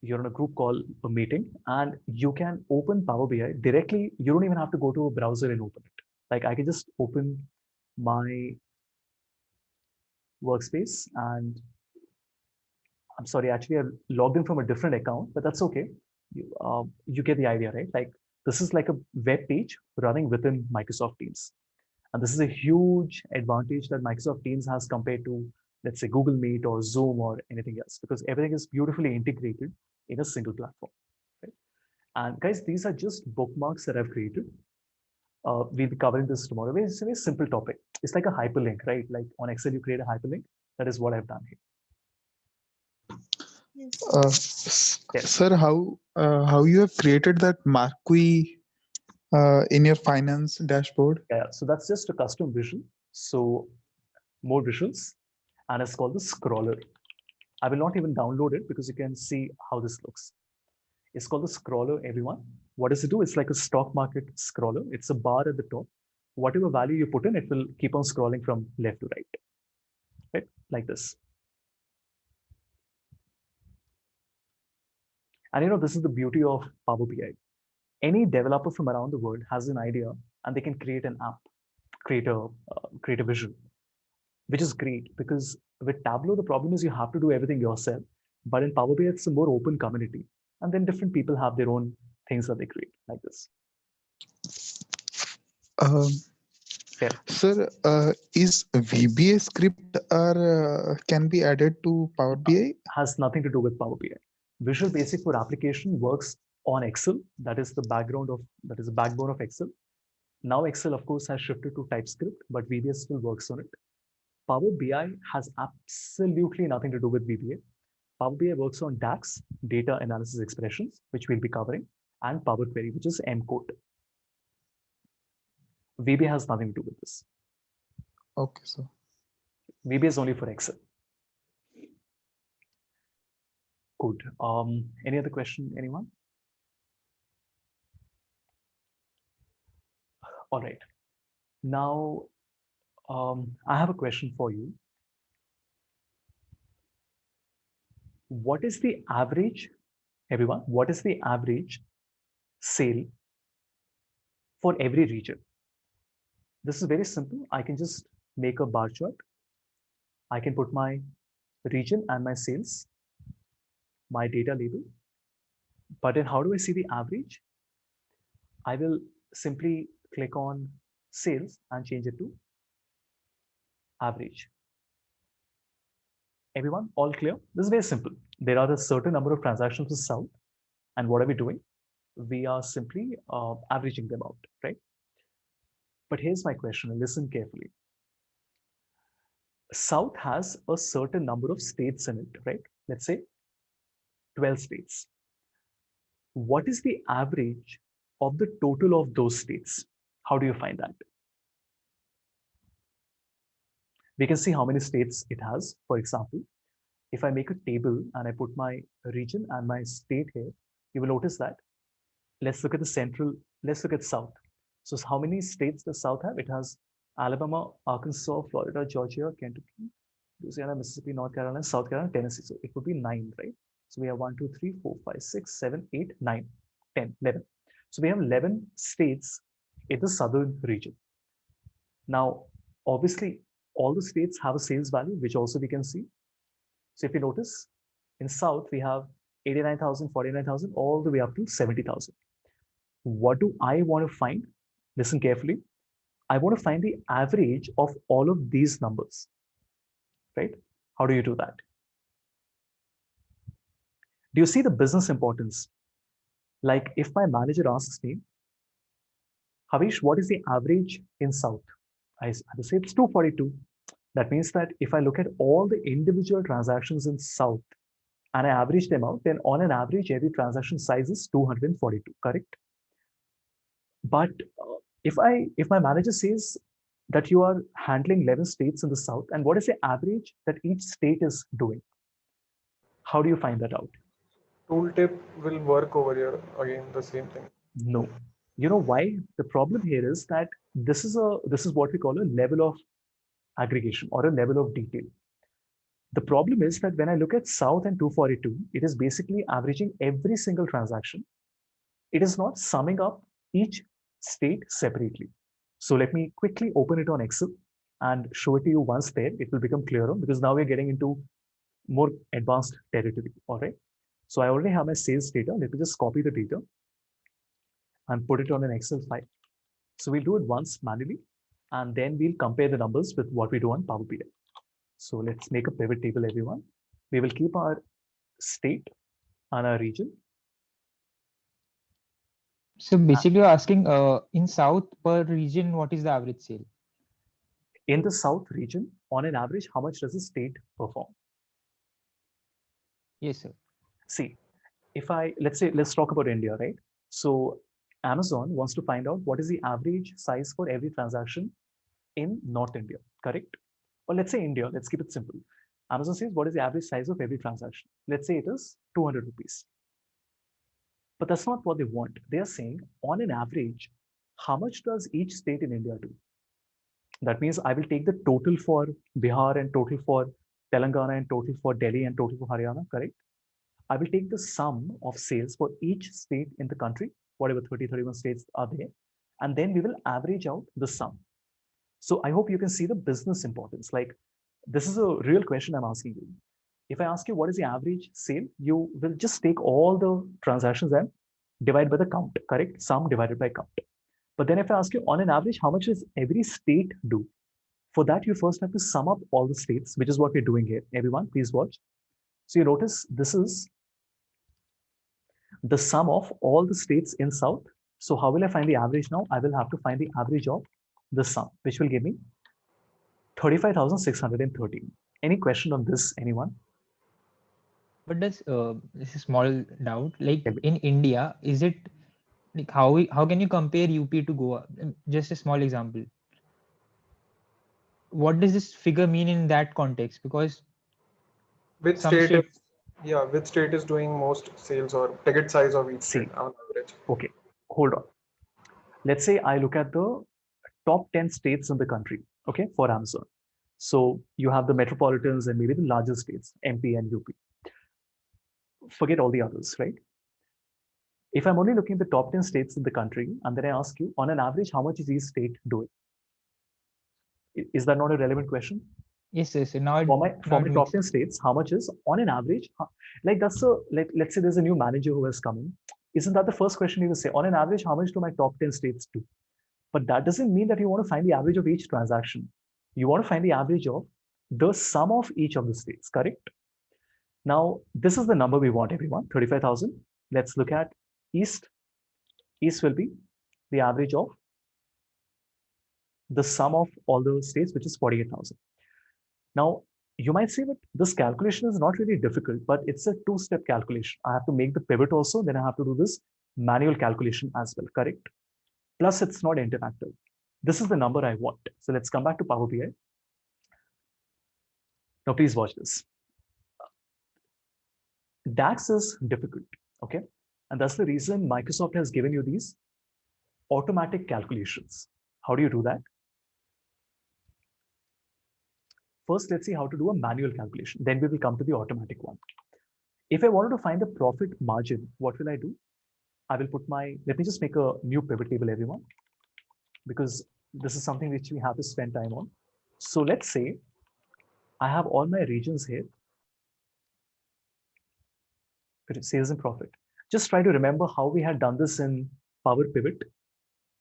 you're on a group call, a meeting, and you can open Power BI directly. You don't even have to go to a browser and open it. Like I can just open my workspace and I'm sorry, actually I logged in from a different account, but that's okay. You get the idea, right? Like this is like a web page running within Microsoft Teams. And this is a huge advantage that Microsoft Teams has compared to let's say Google Meet or Zoom or anything else, because everything is beautifully integrated in a single platform. Right? And guys, these are just bookmarks that I've created. We'll be covering this tomorrow. It's a very simple topic. It's like a hyperlink, right? Like on Excel, you create a hyperlink. That is what I've done here. Yes. Yes. Sir, how you have created that Marquee in your finance dashboard? Yeah, so that's just a custom visual. So more visuals, and it's called the scroller. I will not even download it because you can see how this looks. It's called the scroller, everyone. What does it do? It's like a stock market scroller. It's a bar at the top. Whatever value you put in, it will keep on scrolling from left to right, right? Like this. And you know, this is the beauty of Power BI. Any developer from around the world has an idea and they can create an app, create a visual, which is great because with Tableau, the problem is you have to do everything yourself. But in Power BI, it's a more open community. And then different people have their own things that they create like this. Yeah. Sir, is VBA script can be added to Power BI? Has nothing to do with Power BI. Visual Basic for application works on Excel. That is the backbone of Excel. Now Excel, of course, has shifted to TypeScript, but VBA still works on it. Power BI has absolutely nothing to do with VBA. Power BI works on DAX, data analysis expressions, which we'll be covering, and Power Query, which is MCode. VBA has nothing to do with this. Okay, sir. VBA is only for Excel. Good. Any other question, anyone? All right. Now, I have a question for you. What is the average, everyone? What is the average sale for every region? This is very simple. I can just make a bar chart. I can put my region and my sales, my data label. But then how do I see the average? I will simply click on sales and change it to average. Everyone, all clear? This is very simple. There are a certain number of transactions in South. And what are we doing? We are simply averaging them out, right? But here's my question, and listen carefully. South has a certain number of states in it, right? Let's say 12 states. What is the average of the total of those states? How do you find that? We can see how many states it has. For example, if I make a table and I put my region and my state here, you will notice that. Let's look at the central, let's look at South. So how many states does South have? It has Alabama, Arkansas, Florida, Georgia, Kentucky, Louisiana, Mississippi, North Carolina, South Carolina, Tennessee. So it would be 9, right? So we have 1, 2, 3, 4, 5, 6, 7, 8, 9, 10, 11. So we have 11 states in the southern region. Now, obviously, all the states have a sales value, which also we can see. So if you notice, in South, we have 89,000, 49,000, all the way up to 70,000. What do I want to find? Listen carefully. I want to find the average of all of these numbers, right? How do you do that? Do you see the business importance? Like if my manager asks me, Havish, what is the average in South? I will say it's 242. That means that if I look at all the individual transactions in South and I average them out, then on an average, every transaction size is 242, correct? But if my manager says that you are handling 11 states in the South, and what is the average that each state is doing? How do you find that out? Tooltip will work over here again, the same thing. No. You know why? The problem here is that this is what we call a level of aggregation or a level of detail. The problem is that when I look at South and 242, it is basically averaging every single transaction. It is not summing up each state separately. So let me quickly open it on Excel and show it to you once there. It will become clearer because now we're getting into more advanced territory. All right. So I already have my sales data. Let me just copy the data and put it on an Excel file. So we'll do it once manually, and then we'll compare the numbers with what we do on Power BI. So let's make a pivot table, everyone. We will keep our state and our region. So basically, you're asking in South per region, what is the average sale? In the South region, on an average, how much does the state perform? Yes, sir. See, if let's talk about India, right? So Amazon wants to find out what is the average size for every transaction in North India, correct? Or let's say India, let's keep it simple. Amazon says, what is the average size of every transaction? Let's say it is 200 rupees. But that's not what they want. They are saying, on an average, how much does each state in India do? That means I will take the total for Bihar and total for Telangana and total for Delhi and total for Haryana, correct? I will take the sum of sales for each state in the country, whatever 30, 31 states are there, and then we will average out the sum. So I hope you can see the business importance. Like, this is a real question I'm asking you. If I ask you what is the average sale, you will just take all the transactions and divide by the count, correct? Sum divided by count. But then if I ask you on an average, how much does every state do? For that, you first have to sum up all the states, which is what we're doing here. Everyone, please watch. So you notice this is the sum of all the states in South. So how will I find the average now? I will have to find the average of the sum, which will give me 35,613. Any question on this, anyone? But does this is small doubt, like Okay. in India, is it like how can you compare UP to Goa? Just a small example. What does this figure mean in that context? Because Which some state state, is, yeah, which state is doing most sales or ticket size of each See. state on average? Okay, hold on. Let's say I look at the top 10 states in the country, okay, for Amazon. So you have the metropolitans and maybe the larger states, MP and UP. Forget all the others, right? If I'm only looking at the top 10 states in the country, and then I ask you, on an average, how much is each state doing? Is that not a relevant question? yes. Now it, For my now it top makes 10 states, how much is on an average? Like that's a let's say there's a new manager who has come in. Isn't that the first question you will say? On an average, how much do my top 10 states do? But that doesn't mean that you want to find the average of each transaction. You want to find the average of the sum of each of the states, correct? Now, this is the number we want, everyone, 35,000. Let's look at East. East will be the average of the sum of all the states, which is 48,000. Now, you might say, but this calculation is not really difficult, but it's a two-step calculation. I have to make the pivot also, then I have to do this manual calculation as well, correct? Plus, it's not interactive. This is the number I want. So let's come back to Power BI. Now, please watch this. DAX is difficult, okay? And that's the reason Microsoft has given you these automatic calculations. How do you do that? First, let's see how to do a manual calculation. Then we will come to the automatic one. If I wanted to find the profit margin, what will I do? I will put let me just make a new pivot table, everyone, because this is something which we have to spend time on. So let's say I have all my regions here. Sales and profit. Just try to remember how we had done this in Power Pivot.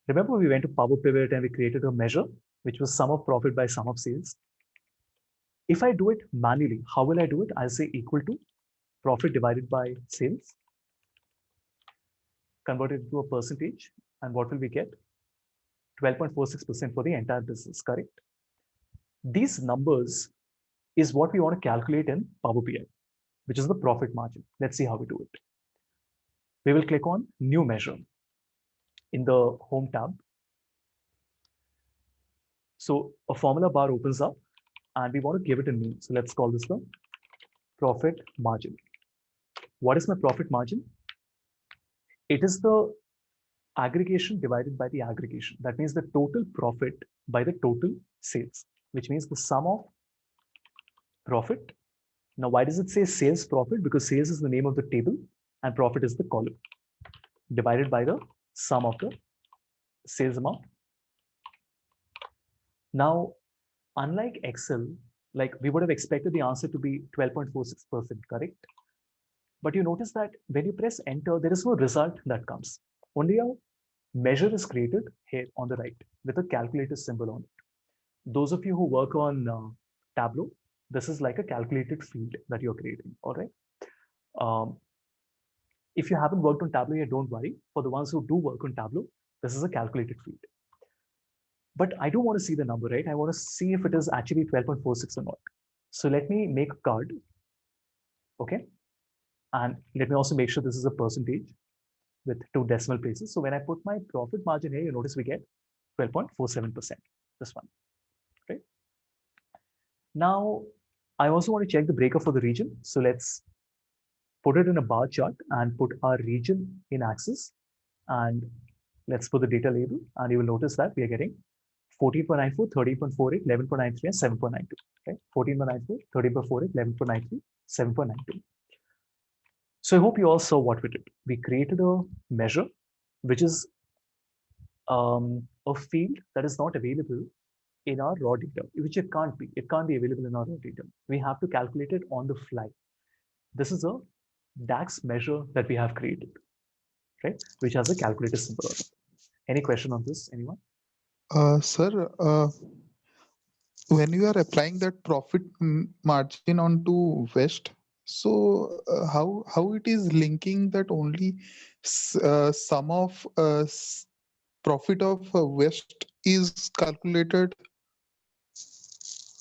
Remember we went to Power Pivot and we created a measure, which was sum of profit by sum of sales. If I do it manually, how will I do it? I'll say equal to profit divided by sales, convert it to a percentage, and what will we get? 12.46% for the entire business, correct? These numbers is what we want to calculate in Power BI, which is the profit margin. Let's see how we do it. We will click on New Measure in the Home tab. So a formula bar opens up and we want to give it a name. So let's call this the profit margin. What is my profit margin? It is the aggregation divided by the aggregation. That means the total profit by the total sales, which means the sum of profit. Now, why does it say sales profit? Because sales is the name of the table and profit is the column, divided by the sum of the sales amount. Now, unlike Excel, like we would have expected the answer to be 12.46%, correct? But you notice that when you press enter, there is no result that comes. Only a measure is created here on the right with a calculator symbol on it. Those of you who work on Tableau, This is like a calculated field that you're creating, all right? Um, if you haven't worked on Tableau yet, don't worry. For the ones who do work on Tableau, this is a calculated field. But I don't want to see the number, right? I want to see if it is actually 12.46 or not. So let me make a card, okay? And let me also make sure this is a percentage with 2 decimal places. So when I put my profit margin here, you notice we get 12.47%, this one, right? Now, I also want to check the breakup for the region. So let's put it in a bar chart and put our region in axis. And let's put the data label. And you will notice that we are getting 14.94, 13.48, 11.93, and 7.92. Okay, 14.94, 13.48, 11.93, 7.92. So I hope you all saw what we did. We created a measure, which is a field that is not available in our raw data, which it can't be. It can't be available in our raw data. We have to calculate it on the fly. This is a DAX measure that we have created, right? Which has a calculator symbol. Any question on this, anyone? Sir, when you are applying that profit margin onto West, so how it is linking that only sum of profit of West is calculated,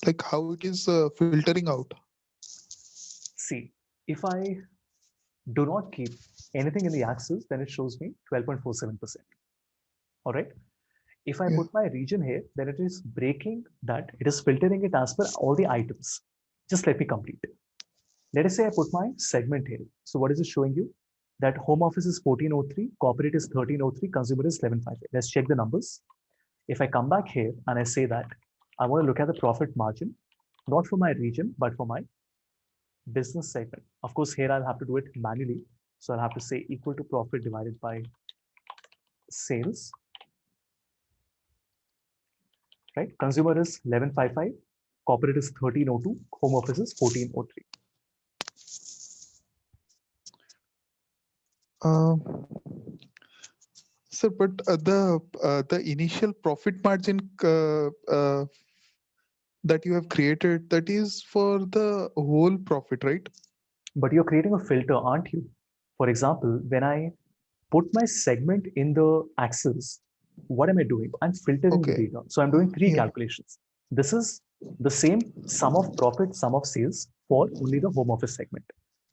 like how it is filtering out? See, if I do not keep anything in the axis, then it shows me 12.47%. All right. If I Yeah. put my region here, then it is breaking that. It is filtering it as per all the items. Just let me complete it. Let us say I put my segment here. So what is it showing you? That home office is 1403, corporate is 1303, consumer is 1158. Let's check the numbers. If I come back here and I say that I want to look at the profit margin, not for my region, but for my business segment. Of course, here I'll have to do it manually. So I'll have to say equal to profit divided by sales, right? Consumer is 1155, corporate is 1302, home office is 1403. Sir, but the initial profit margin that you have created, that is for the whole profit, right? But you're creating a filter, aren't you? For example, when I put my segment in the axis, what am I doing? I'm filtering the Okay. data. So I'm doing 3 Yeah. calculations. This is the same sum of profit, sum of sales for only the home office segment.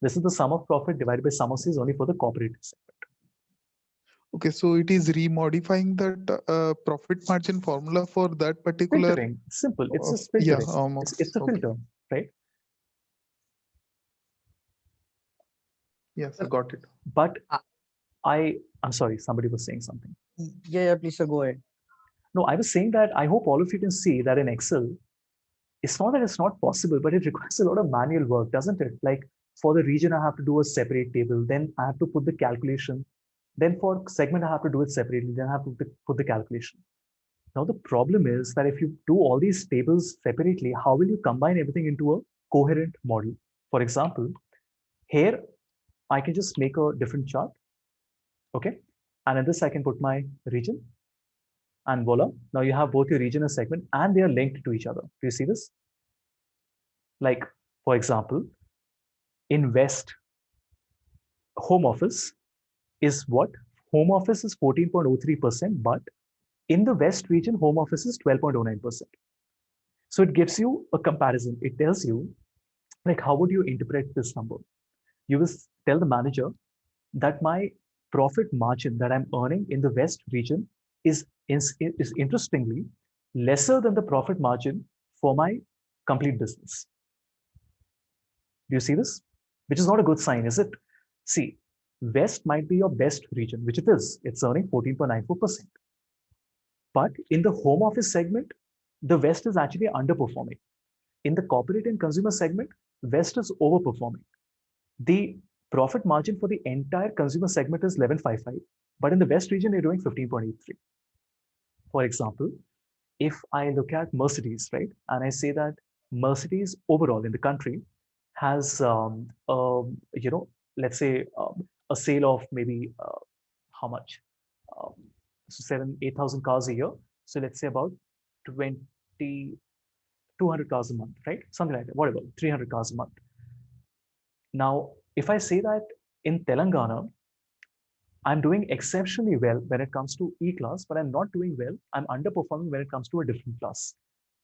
This is the sum of profit divided by sum of sales only for the corporate segment. Okay, so it is remodifying that profit margin formula for that particular. Filtering, simple. It's just Yeah, filtering. almost. It's a Okay. filter, right? Yes, I got it. But I'm sorry, somebody was saying something. Yeah, please, sir, go ahead. No, I was saying that I hope all of you can see that in Excel, it's not that it's not possible, but it requires a lot of manual work, doesn't it? Like for the region, I have to do a separate table, then I have to put the calculation. Then for segment, I have to do it separately, then I have to put the calculation. Now, the problem is that if you do all these tables separately, how will you combine everything into a coherent model? For example, here, I can just make a different chart, okay? And in this, I can put my region, and voila, now you have both your region and segment, and they are linked to each other. Do you see this? Like, for example, in West, home office is what? Home office is 14.03%, but in the West region, home office is 12.09%. So it gives you a comparison. It tells you, like, how would you interpret this number? You will tell the manager that my profit margin that I'm earning in the West region is interestingly lesser than the profit margin for my complete business. Do you see this? Which is not a good sign, is it? See, West might be your best region, which it is. It's earning 14.94%. But in the home office segment, the West is actually underperforming. In the corporate and consumer segment, West is overperforming. The profit margin for the entire consumer segment is 1155, but in the West region, you're doing 15.83. For example, if I look at Mercedes, right, and I say that Mercedes overall in the country has, let's say a sale of maybe how much? Um, so 8,000 cars a year. So let's say about 20 200 cars a month, right? Something like that, whatever, 300 cars a month. Now, if I say that in Telangana, I'm doing exceptionally well when it comes to E-class, but I'm not doing well, I'm underperforming when it comes to a different class.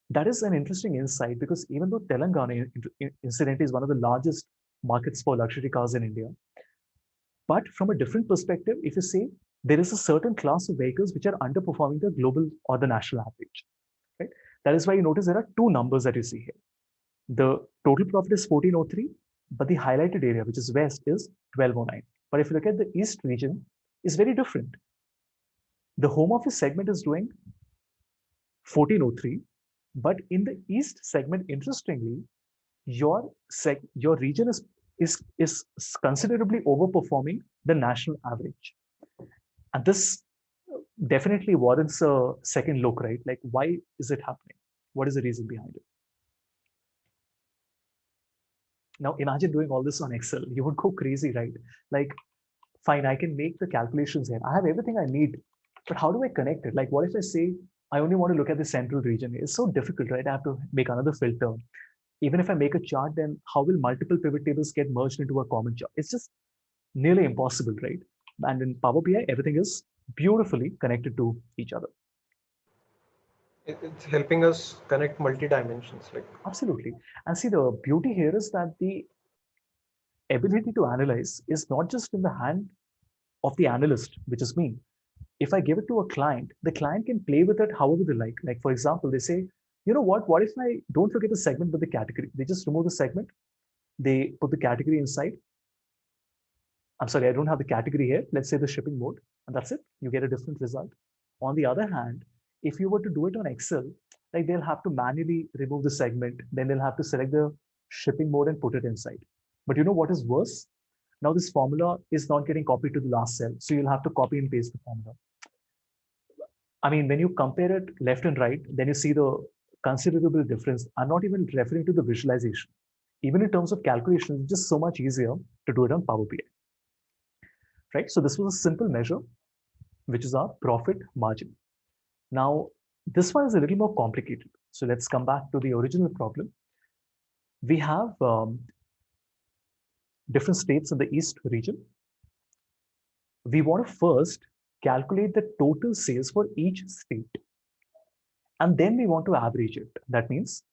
That is an interesting insight because even though Telangana, incidentally, is one of the largest markets for luxury cars in India, but from a different perspective, if you say there is a certain class of vehicles which are underperforming the global or the national average, right? That is why you notice there are two numbers that you see here. The total profit is 1403, but the highlighted area, which is west, is 1209. But if you look at the east region, is very different. The home office segment is doing 1403, but in the east segment, interestingly, your region is considerably overperforming the national average. And this definitely warrants a second look, right? Like, why is it happening? What is the reason behind it? Now, imagine doing all this on Excel. You would go crazy, right? Like, fine, I can make the calculations here. I have everything I need, but how do I connect it? Like, what if I say I only want to look at the central region? It's so difficult, right? I have to make another filter. Even if I make a chart, then how will multiple pivot tables get merged into a common chart? It's just nearly impossible, right? And in Power BI, everything is beautifully connected to each other. It's helping us connect multi-dimensions. Like, Absolutely. And see, the beauty here is that the ability to analyze is not just in the hand of the analyst, which is me. If I give it to a client, the client can play with it however they like. Like, for example, they say, you know what if I don't forget the segment but the category? They just remove the segment, they put the category inside. I'm sorry, I don't have the category here. Let's say the shipping mode, and that's it. You get a different result. On the other hand, if you were to do it on Excel, like they'll have to manually remove the segment, then they'll have to select the shipping mode and put it inside. But you know what is worse? Now this formula is not getting copied to the last cell. So you'll have to copy and paste the formula. I mean, when you compare it left and right, then you see the considerable difference. I'm not even referring to the visualization. Even in terms of calculation, it's just so much easier to do it on Power BI. Right? So this was a simple measure, which is our profit margin. Now, this one is a little more complicated. So let's come back to the original problem. We have different states in the East region. We want to first calculate the total sales for each state. And then we want to average it. That means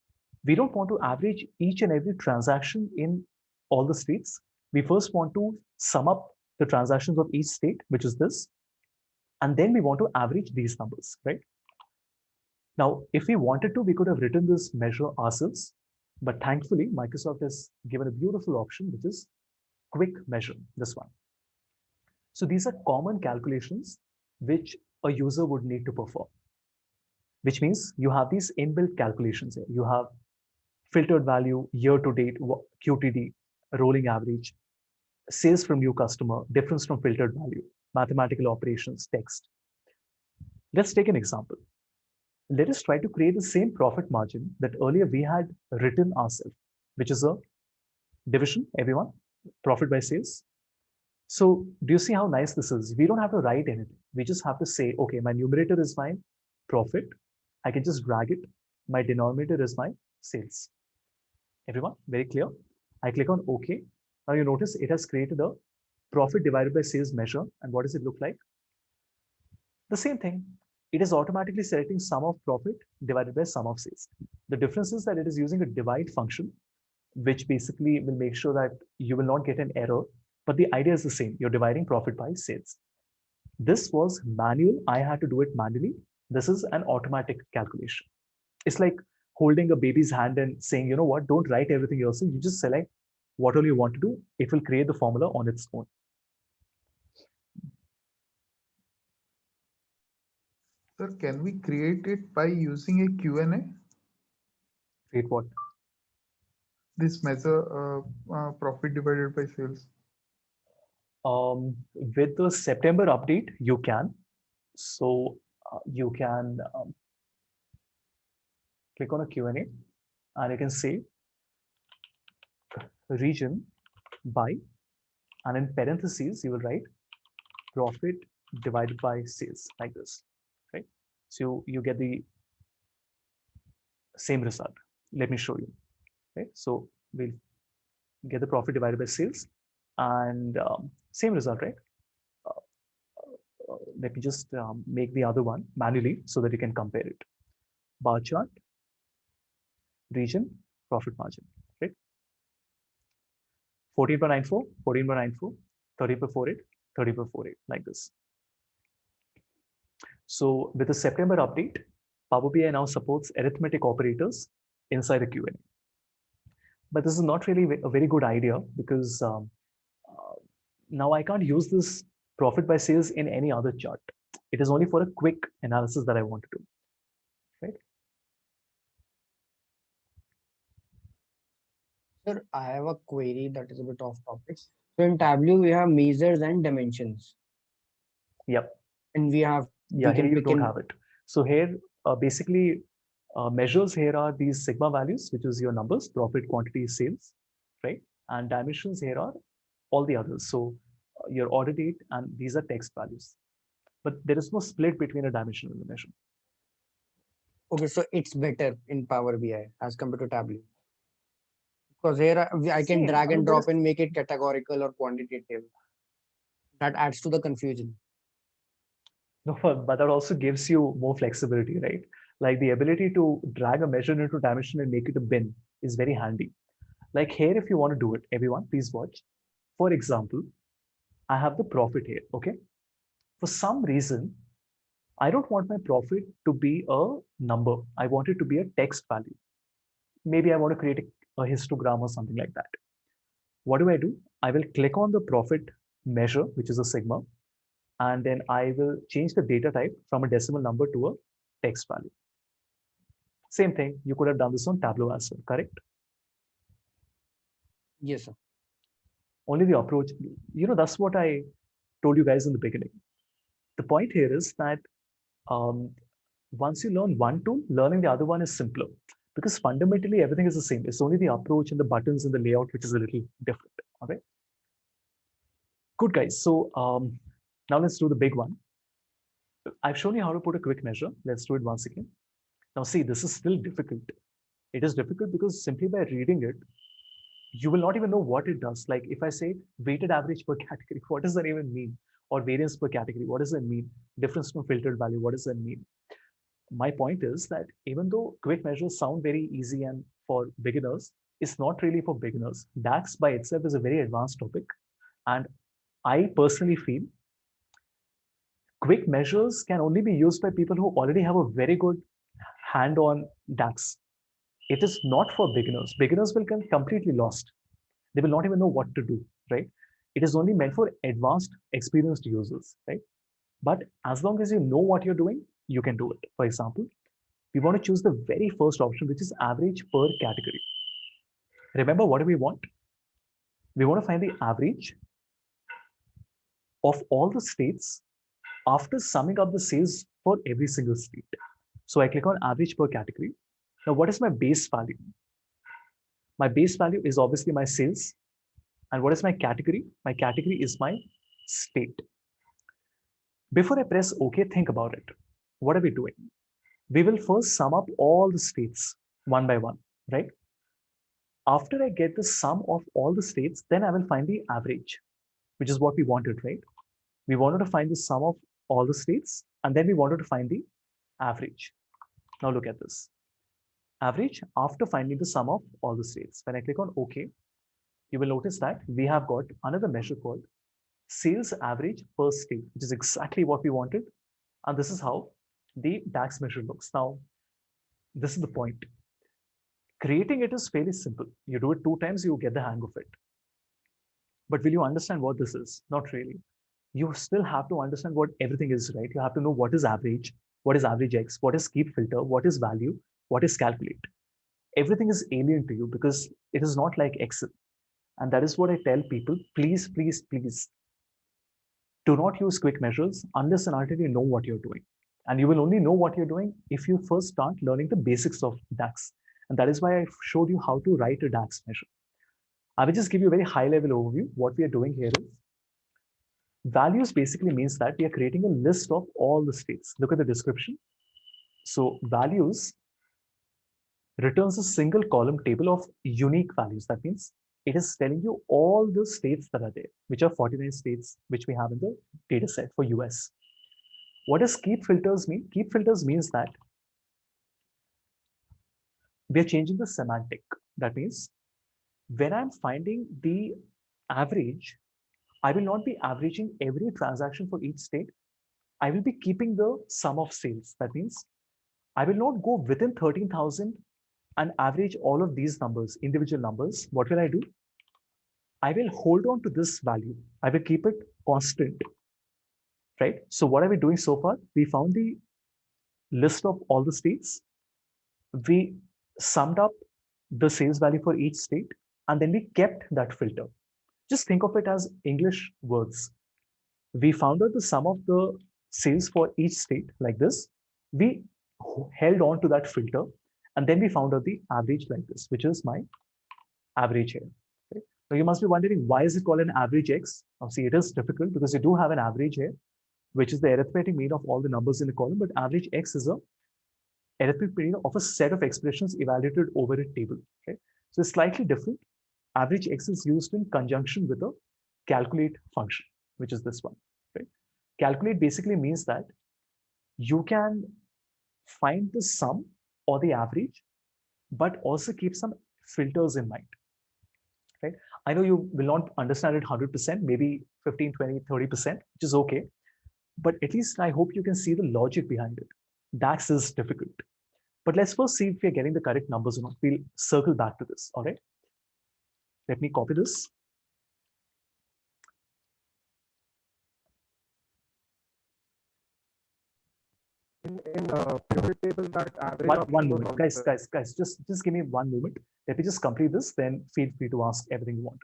we don't want to average each and every transaction in all the states. We first want to sum up the transactions of each state, which is this. And then we want to average these numbers, right? Now, if we wanted to, we could have written this measure ourselves. But thankfully, Microsoft has given a beautiful option, which is quick measure, this one. So these are common calculations which a user would need to perform, which means you have these inbuilt calculations here. You have filtered value, year to date, QTD, rolling average, sales from new customer, difference from filtered value, mathematical operations, text. Let's take an example. Let us try to create the same profit margin that earlier we had written ourselves, which is a division, everyone, profit by sales. So do you see how nice this is? We don't have to write anything. We just have to say, okay, my numerator is my profit. I can just drag it. My denominator is my sales. Everyone, very clear? I click on OK. Now you notice it has created a profit divided by sales measure. And what does it look like? The same thing. It is automatically selecting sum of profit divided by sum of sales. The difference is that it is using a divide function, which basically will make sure that you will not get an error. But the idea is the same. You're dividing profit by sales. This was manual. I had to do it manually. This is an automatic calculation. It's like holding a baby's hand and saying, you know what, don't write everything yourself. You just select what all you want to do. It will create the formula on its own. Sir, can we create it by using a Q&A? Create what? This measure profit divided by sales. With the September update, you can. So you can click on a Q&A and you can say region by, and in parentheses, you will write profit divided by sales like this, right? So you get the same result. let me show you. Right? So we'll get the profit divided by sales, and same result, right? Let me just make the other one manually so that you can compare it. Bar chart, region, profit margin, right? 14.94, 14.94, 30.48, 30.48, like this. So with the September update, Power BI now supports arithmetic operators inside the Q&A. But this is not really a very good idea because now I can't use this profit by sales in any other chart. It is only for a quick analysis that I want to do, right? Sir, I have a query that is a bit off topic. So in Tableau, we have measures and dimensions, Yep. and we have Yeah, we here can you pick don't in. have it. So here, basically, measures here are these sigma values, which is your numbers, profit, quantity, sales, right? And dimensions here are all the others. So your order date, and these are text values. But there is no split between a dimension and a measure. Okay, so it's better in Power BI as compared to Tableau. Because here I can Same. drag I mean, and there drop is- and make it categorical or quantitative. That adds to the confusion. No, but that also gives you more flexibility, right? Like the ability to drag a measure into dimension and make it a bin is very handy. Like here, if you want to do it, everyone, please watch. For example, I have the profit here, okay? For some reason, I don't want my profit to be a number. I want it to be a text value. Maybe I want to create a histogram or something like that. What do? I will click on the profit measure, which is a sigma, and then I will change the data type from a decimal number to a text value. Same thing, you could have done this on Tableau as well, correct? Yes, sir. Only the approach, that's what I told you guys in the beginning. The point here is that once you learn one tool, learning the other one is simpler because fundamentally everything is the same. It's only the approach and the buttons and the layout which is a little different. All right. Good, guys. So now let's do the big one. I've shown you how to put a quick measure. Let's do it once again. Now, see, this is still difficult. It is difficult because simply by reading it, you will not even know what it does. Like if I say weighted average per category, what does that even mean? Or variance per category, what does that mean? Difference from filtered value, what does that mean? My point is that even though quick measures sound very easy and for beginners, it's not really for beginners. DAX by itself is a very advanced topic. And I personally feel quick measures can only be used by people who already have a very good hand on DAX. It is not for beginners. Beginners will get completely lost. They will not even know what to do, right? It is only meant for advanced, experienced users, right? But as long as you know what you're doing, you can do it. For example, we want to choose the very first option, which is average per category. Remember, what do we want? We want to find the average of all the states after summing up the sales for every single state. So I click on average per category. Now, what is my base value? My base value is obviously my sales. And what is my category? My category is my state. Before I press OK, think about it. What are we doing? We will first sum up all the states one by one, right? After I get the sum of all the states, then I will find the average, which is what we wanted, right? We wanted to find the sum of all the states, and then we wanted to find the average. Now look at this. Average after finding the sum of all the states. When I click on OK, you will notice that we have got another measure called sales average per state, which is exactly what we wanted. And this is how the DAX measure looks. Now, this is the point. Creating it is fairly simple. You do it 2 times, you get the hang of it. But will you understand what this is? Not really. You still have to understand what everything is, right? You have to know what is average X, what is keep filter, what is value, what is calculate. Everything is alien to you because it is not like Excel. And that is what I tell people, please, please, please do not use quick measures unless and until you know what you're doing. And you will only know what you're doing if you first start learning the basics of DAX. And that is why I showed you how to write a DAX measure. I will just give you a very high level overview. What we are doing here is values basically means that we are creating a list of all the states. Look at the description. So values returns a single column table of unique values. That means it is telling you all the states that are there, which are 49 states, which we have in the data set for US. What does keep filters mean? Keep filters means that we are changing the semantic. That means when I'm finding the average, I will not be averaging every transaction for each state. I will be keeping the sum of sales. That means I will not go within 13,000 and average all of these numbers, individual numbers. What will I do? I will hold on to this value. I will keep it constant, right? So what are we doing so far? We found the list of all the states. We summed up the sales value for each state, and then we kept that filter. Just think of it as English words. We found out the sum of the sales for each state like this. We held on to that filter, and then we found out the average like this, which is my average here. Okay? Now you must be wondering, why is it called an average X? Now see, it is difficult because you do have an average here, which is the arithmetic mean of all the numbers in the column, but average X is a arithmetic mean of a set of expressions evaluated over a table. Okay? So it's slightly different. Average X is used in conjunction with a calculate function, which is this one. Right? Calculate basically means that you can find the sum or the average, but also keep some filters in mind. Right? I know you will not understand it 100%, maybe 15, 20, 30%, which is okay. But at least I hope you can see the logic behind it. DAX is difficult. But let's first see if we're getting the correct numbers or not. We'll circle back to this, all right? Let me copy this. In pivot table, that average One option was moment, also guys, just give me 1 moment. Let me just complete this, then feel free to ask everything you want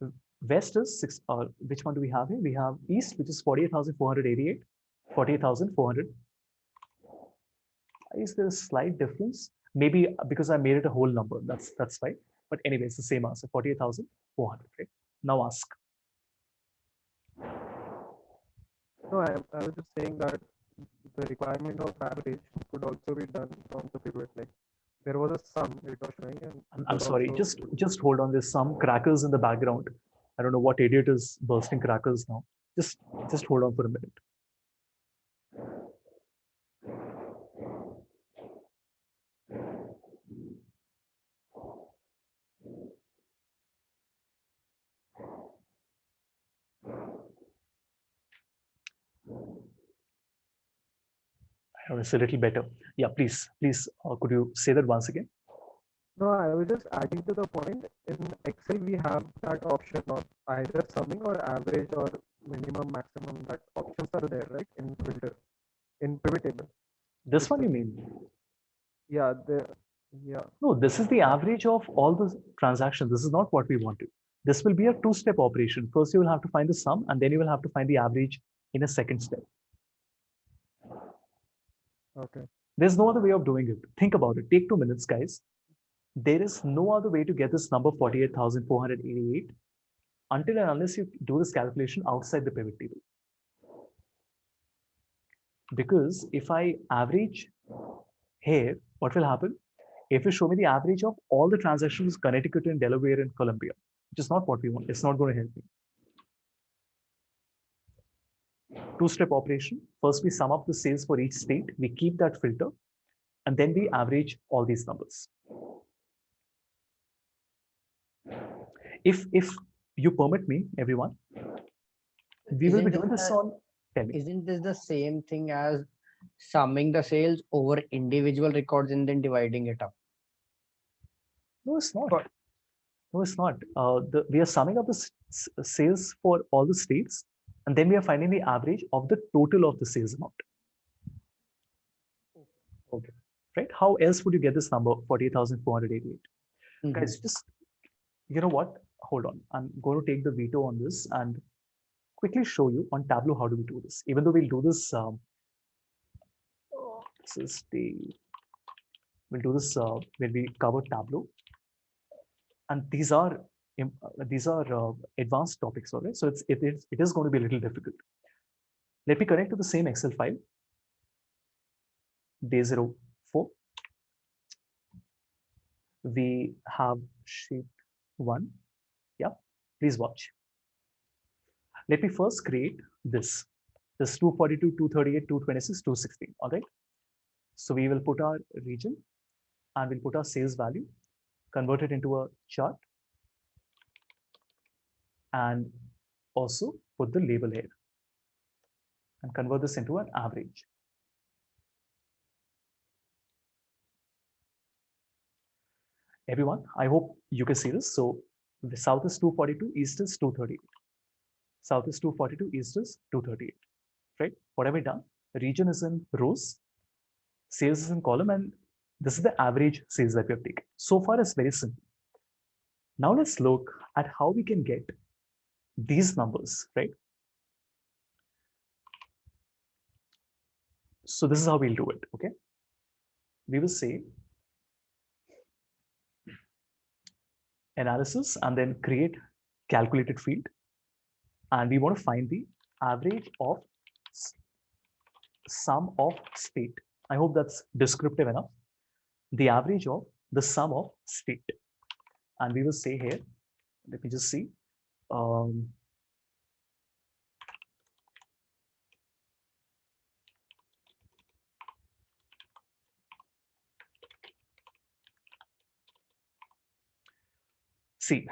to. West is six, which one do we have here? We have East, which is 48,488, 48,400. Is there a slight difference? Maybe because I made it a whole number, that's fine. But anyway, it's the same answer, 48,400, right? Now ask. No, I was just saying that the requirement of average could also be done from the pivot. Like there was a sum it was showing, and I'm sorry, just hold on. There's some crackers in the background. I don't know what idiot is bursting crackers now. Just hold on for a minute. It's a little better. Yeah, please, could you say that once again? No, I was just adding to the point. In Excel, we have that option of either summing or average or minimum, maximum. That options are there, right? In filter, in pivot table. This one you mean? Yeah, No, this is the average of all the transactions. This is not what we wanted. This will be a two-step operation. First, you will have to find the sum, and then you will have to find the average in a second step. Okay. There's no other way of doing it. Think about it. Take 2 minutes, guys. There is no other way to get this number 48,488 until and unless you do this calculation outside the pivot table. Because if I average here, what will happen? If you show me the average of all the transactions Connecticut and Delaware and Columbia, which is not what we want, it's not going to help me. Two-step operation. First, we sum up the sales for each state. We keep that filter, and then we average all these numbers. If you permit me, everyone, we will be doing this on. Tell me. Isn't this the same thing as summing the sales over individual records and then dividing it up? No, it's not. No, it's not. We are summing up the sales for all the states, and then we are finding the average of the total of the sales amount. Okay, right? How else would you get this number, 48,488? Guys, just, you know what? Hold on. I'm going to take the veto on this and quickly show you on Tableau how do we do this. Even though we'll do this, we'll do this when we cover Tableau. And these are advanced topics, all right? So it is going to be a little difficult. Let me connect to the same Excel file, day 04. we have sheet 1. Yeah, please watch. Let me first create this 242, 238, 226, 216. All right. So we will put our region and we'll put our sales value, convert it into a chart, and also put the label here and convert this into an average. Everyone, I hope you can see this. So the south is 242, east is 238. South is 242, east is 238, right? What have we done? Region is in rows, sales is in column, and this is the average sales that we have taken. So far, it's very simple. Now let's look at how we can get these numbers, right? So this is how we'll do it, okay? We will say analysis and then create calculated field. And we want to find the average of sum of state. I hope that's descriptive enough. The average of the sum of state. And we will say here, let me just see. See,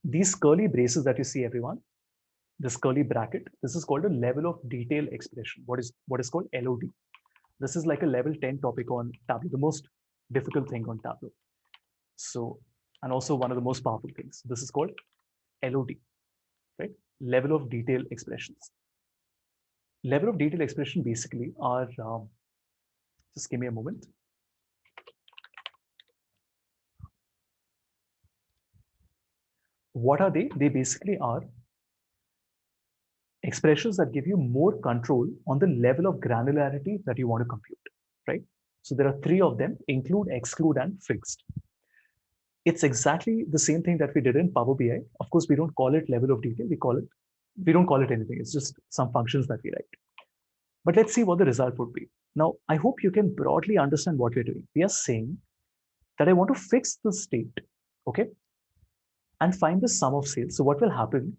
these curly braces that you see, everyone, this curly bracket, this is called a level of detail expression. What is called LOD. This is like a level 10 topic on Tableau, the most difficult thing on Tableau. So, and also one of the most powerful things. This is called LOD, right? Level of detail expressions. Level of detail expression basically are, just give me a moment. What are they? They basically are expressions that give you more control on the level of granularity that you want to compute, right? So there are 3 of them: include, exclude, and fixed. It's exactly the same thing that we did in Power BI. Of course, we don't call it level of detail. We don't call it anything. It's just some functions that we write. But let's see what the result would be. Now, I hope you can broadly understand what we're doing. We are saying that I want to fix the state, okay, and find the sum of sales. So what will happen?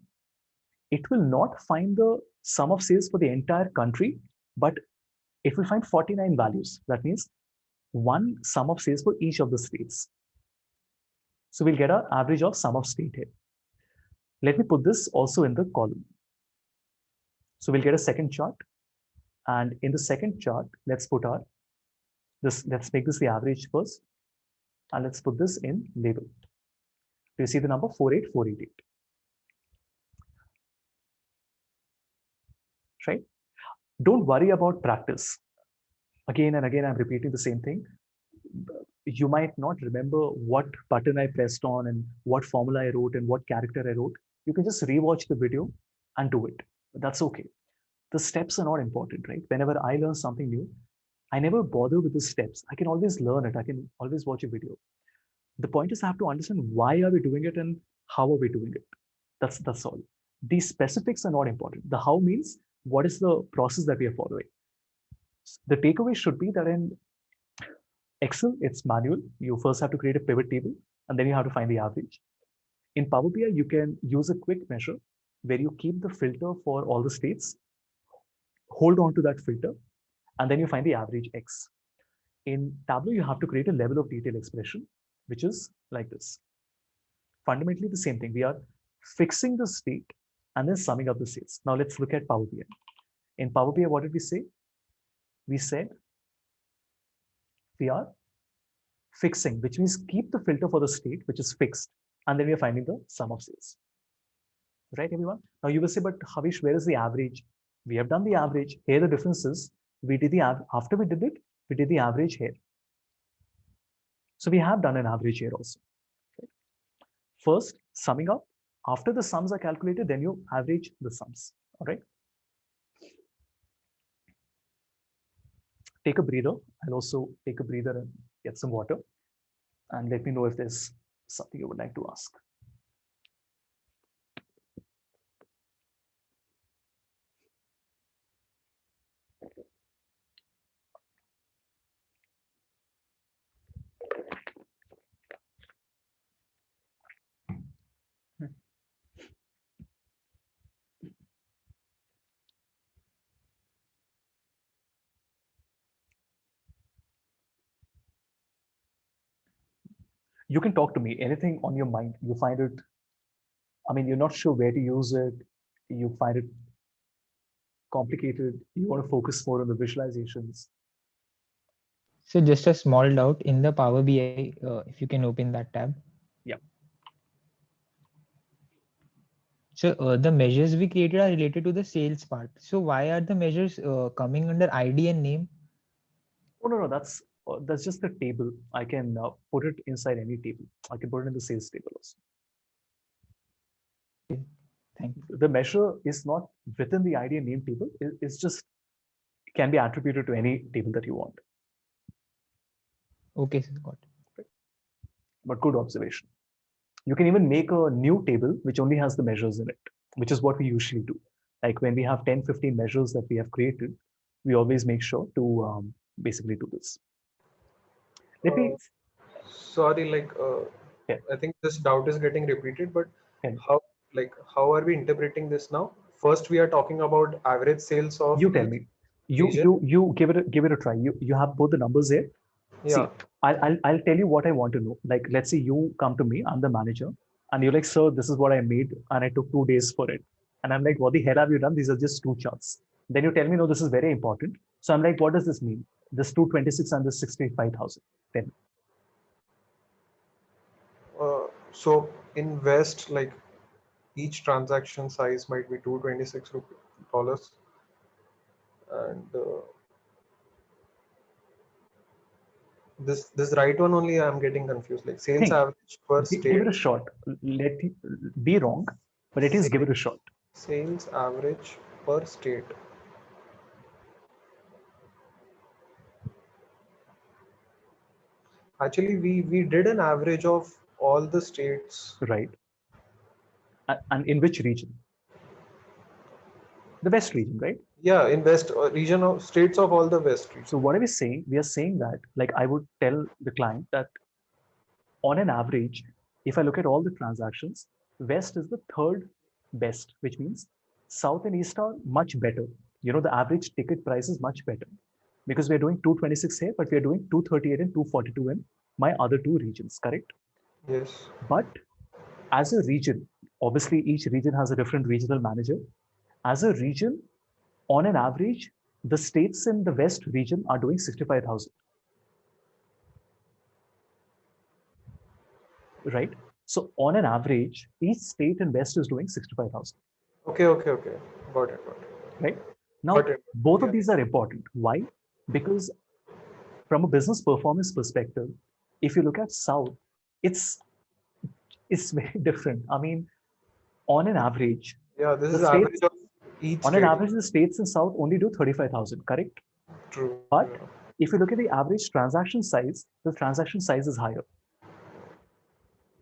It will not find the sum of sales for the entire country, but it will find 49 values. That means one sum of sales for each of the states. So we'll get our average of sum of state here. Let me put this also in the column. So we'll get a second chart. And in the second chart, let's make this the average first. And let's put this in label. Do you see the number 48488? Right? Don't worry about practice. Again and again, I'm repeating the same thing. You might not remember what button I pressed on and what formula I wrote and what character I wrote. You can just rewatch the video and do it. That's okay. The steps are not important, right? Whenever I learn something new, I never bother with the steps. I can always learn it. I can always watch a video. The point is I have to understand why are we doing it and how are we doing it. That's all. These specifics are not important. The how means what is the process that we are following. The takeaway should be that in Excel, it's manual. You first have to create a pivot table and then you have to find the average. In Power BI, you can use a quick measure where you keep the filter for all the states, hold on to that filter, and then you find the average X. In Tableau, you have to create a level of detail expression, which is like this. Fundamentally, the same thing. We are fixing the state and then summing up the sales. Now let's look at Power BI. In Power BI, what did we say? We said we are fixing, which means keep the filter for the state, which is fixed, and then we are finding the sum of sales. Right, everyone? Now you will say, but Havish, where is the average? We have done the average. Here the difference is we did the after we did it, we did the average here. So we have done an average here also. Right? First, summing up. After the sums are calculated, then you average the sums. All right. Take a breather. I'll also take a breather and get some water. And let me know if there's something you would like to ask. You can talk to me, anything on your mind. You find it, I mean, you're not sure where to use it. You find it complicated. You want to focus more on the visualizations. So just a small doubt in the Power BI, if you can open that tab. Yeah. So the measures we created are related to the sales part. So why are the measures coming under ID and name? Oh, no, that's just a table. I can put it inside any table. I can put it in the sales table also. Thank you. The measure is not within the ID and name table. It's just can be attributed to any table that you want. Okay, sir, got it. But good observation. You can even make a new table which only has the measures in it, which is what we usually do. Like when we have 10, 15 measures that we have created, we always make sure to basically do this. Let me, Sorry, like Yeah. I think this doubt is getting repeated, but Yeah. how are we interpreting this now? First, we are talking about average sales of you tell each me, you region. you give it a try. You have both the numbers here. See, Yeah. I'll tell you what I want to know. Like, let's say you come to me, I'm the manager, and you're like, sir, this is what I made, and I took 2 days for it. And I'm like, what the hell have you done? These are just two charts. Then you tell me, no, this is very important. So I'm like, what does this mean? This 226 and this 65,000. Tell me. So in West, like each transaction size might be $226, and this right one only I'm getting confused. Like sales Think, average per give state. it a shot. Let it be wrong, but at least give it a shot. Sales average per state. Actually, we did an average of all the states. Right. And in which region? The West region, right? Yeah, in West region of states of all the West region. So what are we saying? We are saying that, like, I would tell the client that on an average, if I look at all the transactions, West is the third best, which means South and East are much better. You know, the average ticket price is much better because we're doing 226 here, but we're doing 238 and 242 in my other two regions, correct? Yes. But as a region, obviously each region has a different regional manager. As a region, on an average, the states in the West region are doing 65,000. Right? So on an average, each state in West is doing 65,000. Okay. Got it. Right? Now, Got it. both of Yeah. these are important. Why? Because from a business performance perspective, if you look at South, it's very different. I mean, on an average, Yeah, this the is states, average of each on state. an average, the states in South only do 35,000, correct? True. But Yeah. if you look at the average transaction size, the transaction size is higher.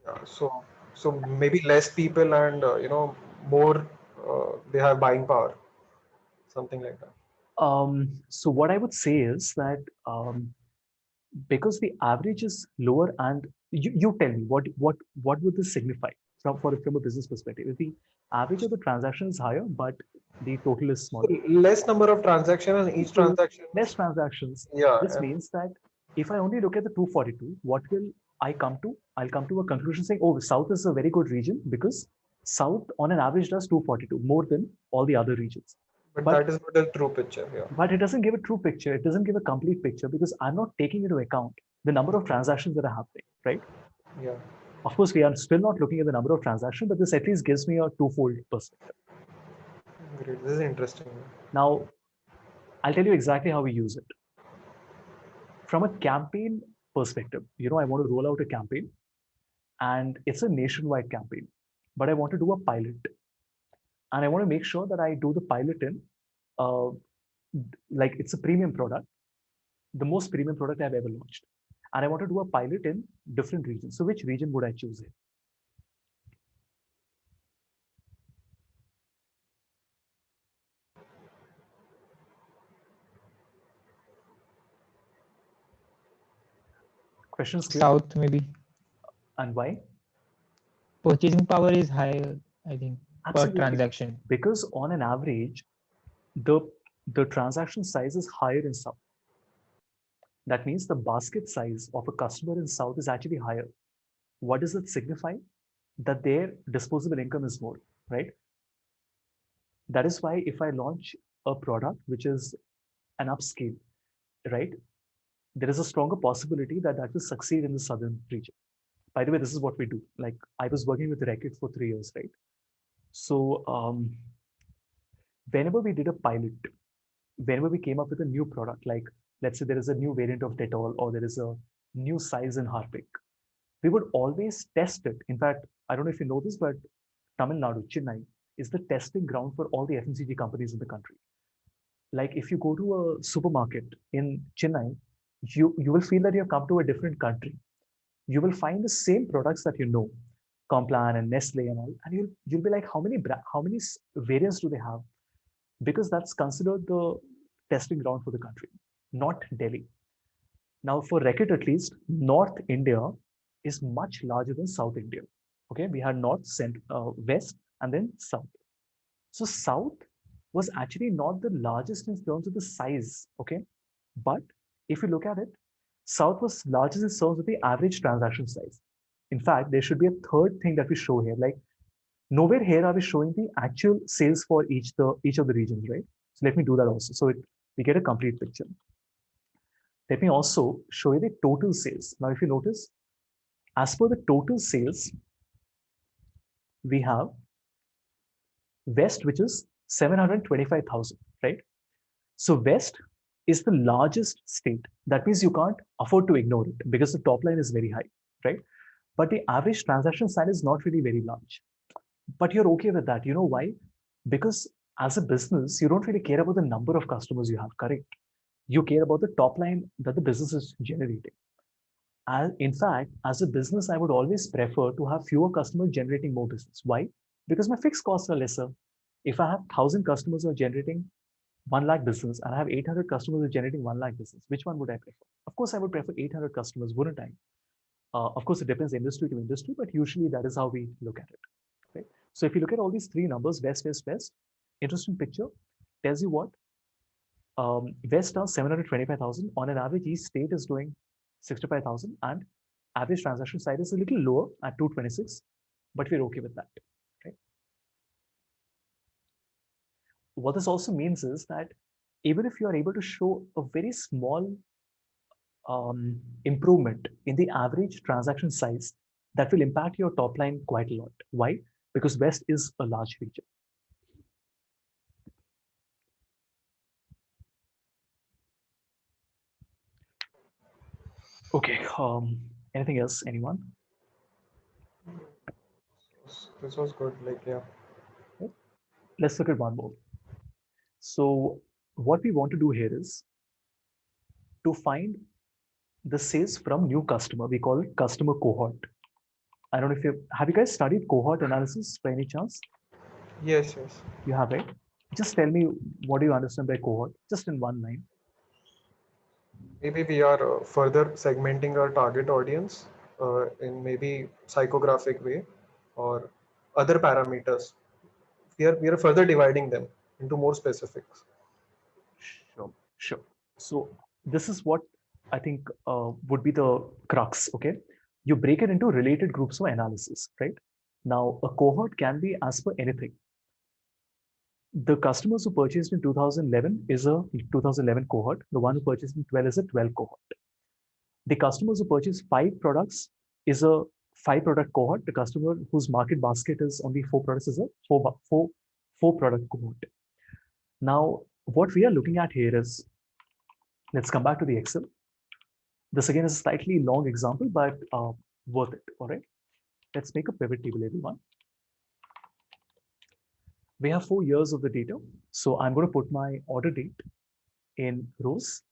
Yeah, so maybe less people and more they have buying power, something like that. So what I would say is that because the average is lower, and you tell me what would this signify from a business perspective? If the average of the transaction is higher, but the total is So smaller, less number of transaction and each so transaction. less transactions. Yeah, This and means that if I only look at the 242, what will I come to? I'll come to a conclusion saying, oh, South is a very good region because South on an average does 242 more than all the other regions. but But that is not a true picture. Yeah. but it doesn't give a true picture. It doesn't give a complete picture because I'm not taking into account the number of transactions that are happening, right? Yeah. Of course, we are still not looking at the number of transactions, but this at least gives me a twofold perspective. Great. This is interesting. Now, I'll tell you exactly how we use it. From a campaign perspective, I want to roll out a campaign and it's a nationwide campaign, but I want to do a pilot. And I want to make sure that I do the pilot in, uh, like it's a premium product, the most premium product I've ever launched. And I want to do a pilot in different regions. So which region would I choose here? Questions clear? South maybe. And why? Purchasing power is higher, I think, per Absolutely. transaction. Because on an average, the transaction size is higher in South. That means the basket size of a customer in South is actually higher. What does it signify? That their disposable income is more, right? That is why if I launch a product which is an upscale, right, there is a stronger possibility that that will succeed in the southern region. By the way, this is what we do. Like I was working with Reckitt for 3 years, right? So whenever we did a pilot, whenever we came up with a new product, like let's say there is a new variant of Dettol or there is a new size in Harpic, we would always test it. In fact, I don't know if you know this, but Tamil Nadu, Chennai, is the testing ground for all the FMCG companies in the country. Like if you go to a supermarket in Chennai, you will feel that you have come to a different country. You will find the same products that you know, Complan and Nestle and all, and you'll be like, how many variants do they have? Because that's considered the testing ground for the country, not Delhi. Now, for Reckitt at least, North India is much larger than South India. Okay, we had North, West, and then South. So South was actually not the largest in terms of the size. Okay, but if you look at it, South was largest in terms of the average transaction size. In fact, there should be a third thing that we show here. Like nowhere here are we showing the actual sales for each of the regions, right? So let me do that also. So we get a complete picture. Let me also show you the total sales. Now, if you notice, as per the total sales, we have West, which is 725,000, right? So West is the largest state. That means you can't afford to ignore it because the top line is very high, right? But the average transaction size is not really very large. But you're okay with that. You know why? Because as a business, you don't really care about the number of customers you have, correct? You care about the top line that the business is generating. In fact, as a business, I would always prefer to have fewer customers generating more business. Why? Because my fixed costs are lesser. If I have 1,000 customers who are generating 1 lakh business and I have 800 customers who are generating 1 lakh business, which one would I prefer? Of course, I would prefer 800 customers, wouldn't I? Of course, it depends industry to industry, but usually that is how we look at it. Right? So if you look at all these three numbers, West, West, West, interesting picture, tells you what? West does 725,000. On an average, each state is doing 65,000 and average transaction size is a little lower at 226, but we're okay with that. Okay. What this also means is that even if you are able to show a very small improvement in the average transaction size, that will impact your top line quite a lot. Why? Because West is a large region. Okay. Anything else? Anyone? This was good. Like, yeah. Okay. Let's look at one more. So what we want to do here is to find the sales from new customer. We call it customer cohort. I don't know if have you guys studied cohort analysis by any chance? Yes, yes. You have, right? Just tell me, what do you understand by cohort? Just in one line. Maybe we are further segmenting our target audience in maybe psychographic way or other parameters. We are further dividing them into more specifics. Sure, sure. So this is what I think would be the crux. Okay, you break it into related groups for analysis, right? Now a cohort can be as per anything. The customers who purchased in 2011 is a 2011 cohort. The one who purchased in 12 is a 12 cohort. The customers who purchase 5 products is a 5 product cohort. The customer whose market basket is only 4 products is a 4 product cohort. Now, what we are looking at here is, let's come back to the Excel. This again is a slightly long example, but worth it. All right. Let's make a pivot table, everyone. We have 4 years of the data. So I'm going to put my order date in rows.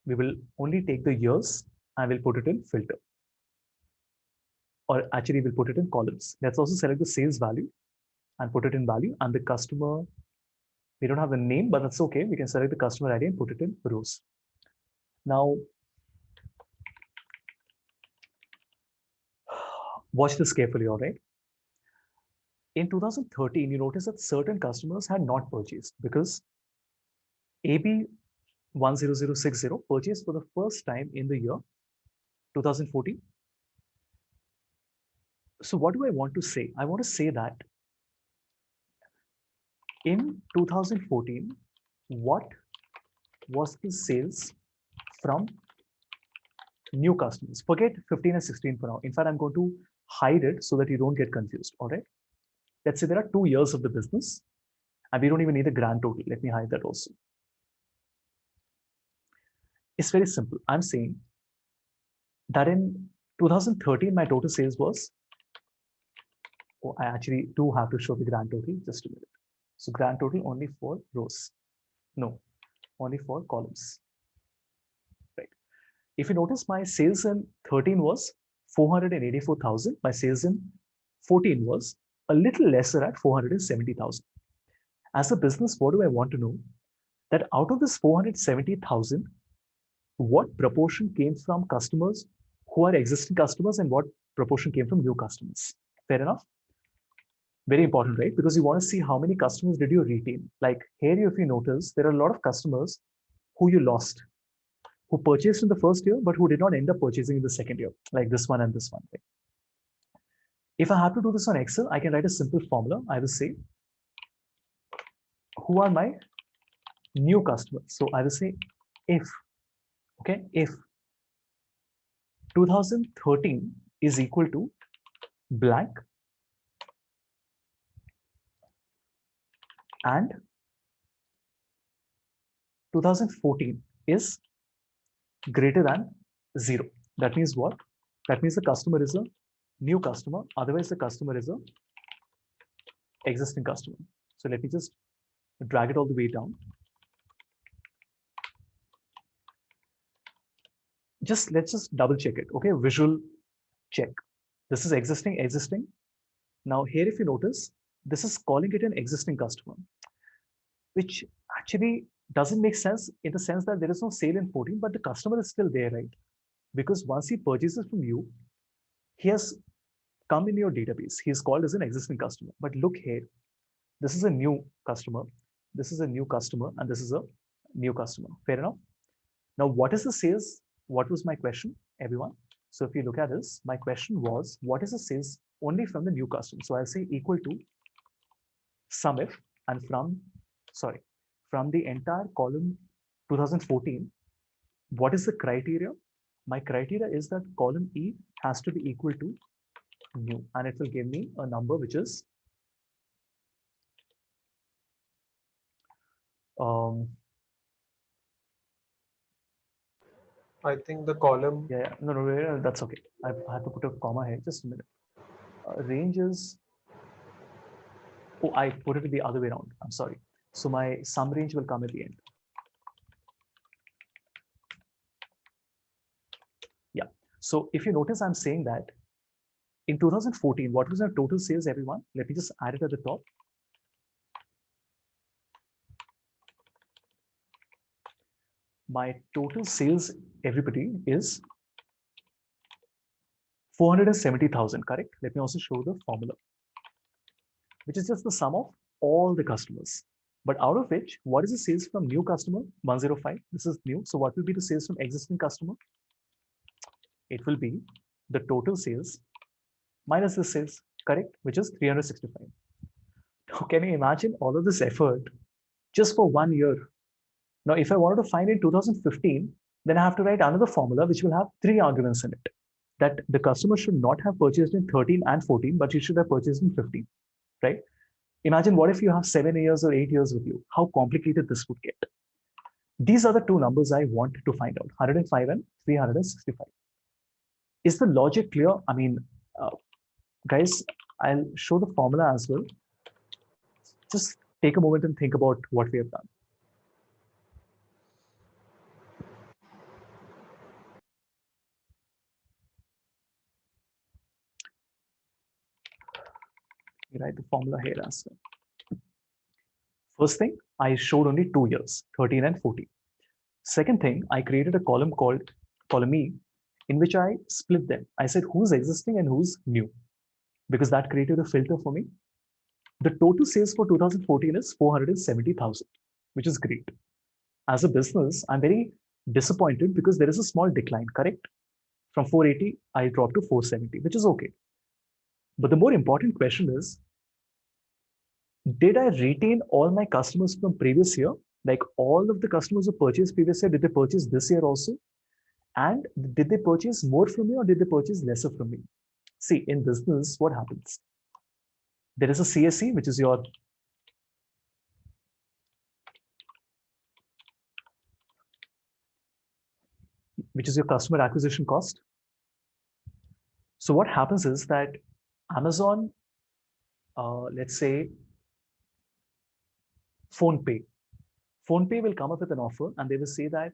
We will only take the years and we'll put it in filter. Or actually, we'll put it in columns. Let's also select the sales value and put it in value. And the customer, we don't have the name, but that's okay. We can select the customer ID and put it in rows. Now, watch this carefully, all right? In 2013, you notice that certain customers had not purchased because AB10060 purchased for the first time in the year 2014. So what do I want to say? I want to say that in 2014, what was the sales from new customers? Forget 15 and 16 for now. In fact, I'm going to hide it so that you don't get confused. All right. Let's say there are 2 years of the business and we don't even need a grand total. Let me hide that also. It's very simple. I'm saying that in 2013, my total sales was, oh, I actually do have to show the grand total, just a minute. So grand total only for rows. No, only for columns. Right. If you notice, my sales in 13 was 484,000. My sales in 14 was a little lesser at 470,000. As a business, what do I want to know? That out of this 470,000, what proportion came from customers who are existing customers and what proportion came from new customers? Fair enough? Very important, right? Because you want to see how many customers did you retain. Like here, if you notice, there are a lot of customers who you lost, who purchased in the first year, but who did not end up purchasing in the second year, like this one and this one. Right? If I have to do this on Excel, I can write a simple formula. I will say, who are my new customers? So I will say if, okay, if 2013 is equal to blank and 2014 is greater than 0. That means what? That means the customer is a new customer. Otherwise, the customer is a existing customer. So let me just drag it all the way down. Let's just double check it. Okay, visual check. This is existing. Now here, if you notice, this is calling it an existing customer, which actually doesn't make sense in the sense that there is no sale in 14, but the customer is still there, right? Because once he purchases from you, he has come in your database. He is called as an existing customer. But look here, this is a new customer. This is a new customer, and this is a new customer. Fair enough? Now, what is the sales? What was my question, everyone? So if you look at this, my question was, what is the sales only from the new customer? So I'll say equal to SUMIF, and from the entire column 2014, what is the criteria? My criteria is that column E has to be equal to new, and it will give me a number which is I think the column. No, that's okay. I have to put a comma here. Just a minute. Range is. Oh, I put it the other way around. I'm sorry. So my sum range will come at the end. Yeah. So if you notice, I'm saying that in 2014, what was our total sales, everyone? Let me just add it at the top. My total sales, everybody, is 470,000, correct? Let me also show the formula, which is just the sum of all the customers. But out of which, what is the sales from new customer? 105. This is new. So what will be the sales from existing customer? It will be the total sales minus the sales, correct? Which is 365. Now, can you imagine all of this effort just for 1 year? Now, if I wanted to find in 2015, then I have to write another formula which will have 3 arguments in it. That the customer should not have purchased in 13 and 14, but he should have purchased in 15, right? Imagine what if you have 7 years or 8 years with you, how complicated this would get. These are the 2 numbers I want to find out, 105 and 365. Is the logic clear? I mean, guys, I'll show the formula as well. Just take a moment and think about what we have done. Write the formula here as well. First thing, I showed only 2 years, 13 and 14. Second thing, I created a column called column E, in which I split them. I said who's existing and who's new, because that created a filter for me. The total sales for 2014 is 470,000, which is great. As a business, I'm very disappointed because there is a small decline, correct? From 480, I dropped to 470, which is okay. But the more important question is, did I retain all my customers from previous year? Like all of the customers who purchased previous year, did they purchase this year also? And did they purchase more from me or did they purchase lesser from me? See, in business, what happens? There is a CAC, which is your customer acquisition cost. So what happens is that Amazon, let's say PhonePe will come up with an offer and they will say that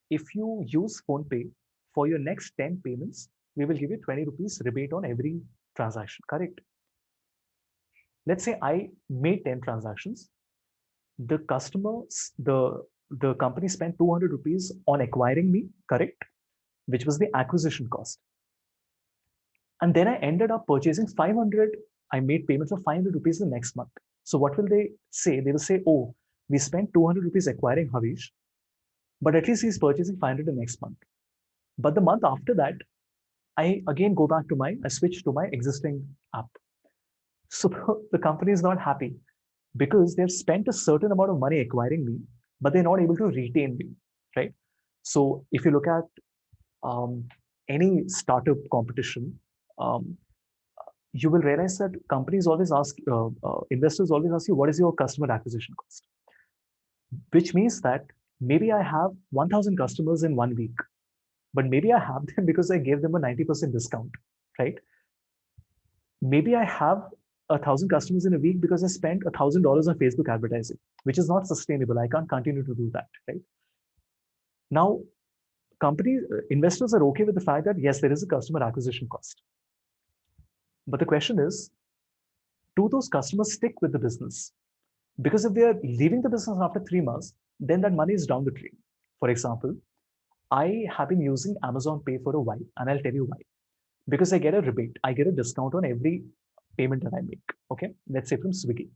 if you use PhonePe for your next 10 payments, we will give you 20 rupees rebate on every transaction, correct? Let's say I made 10 transactions. The customers, the company spent 200 rupees on acquiring me, correct? Which was the acquisition cost. And then I ended up purchasing 500. I made payments of 500 rupees the next month. So what will they say? They will say, oh, we spent 200 rupees acquiring Havish, but at least he's purchasing 500 the next month. But the month after that, I again go back to I switch to my existing app. So the company is not happy because they've spent a certain amount of money acquiring me, but they're not able to retain me, right? So if you look at any startup competition, you will realize that companies always ask, investors always ask you, what is your customer acquisition cost? Which means that maybe I have 1,000 customers in 1 week, but maybe I have them because I gave them a 90% discount, right? Maybe I have 1,000 customers in a week because I spent $1,000 on Facebook advertising, which is not sustainable. I can't continue to do that, right? Now, investors are okay with the fact that yes, there is a customer acquisition cost. But the question is, do those customers stick with the business? Because if they are leaving the business after 3 months, then that money is down the drain. For example, I have been using Amazon Pay for a while, and I'll tell you why. Because I get a rebate, I get a discount on every payment that I make. Okay, let's say from Swiggy.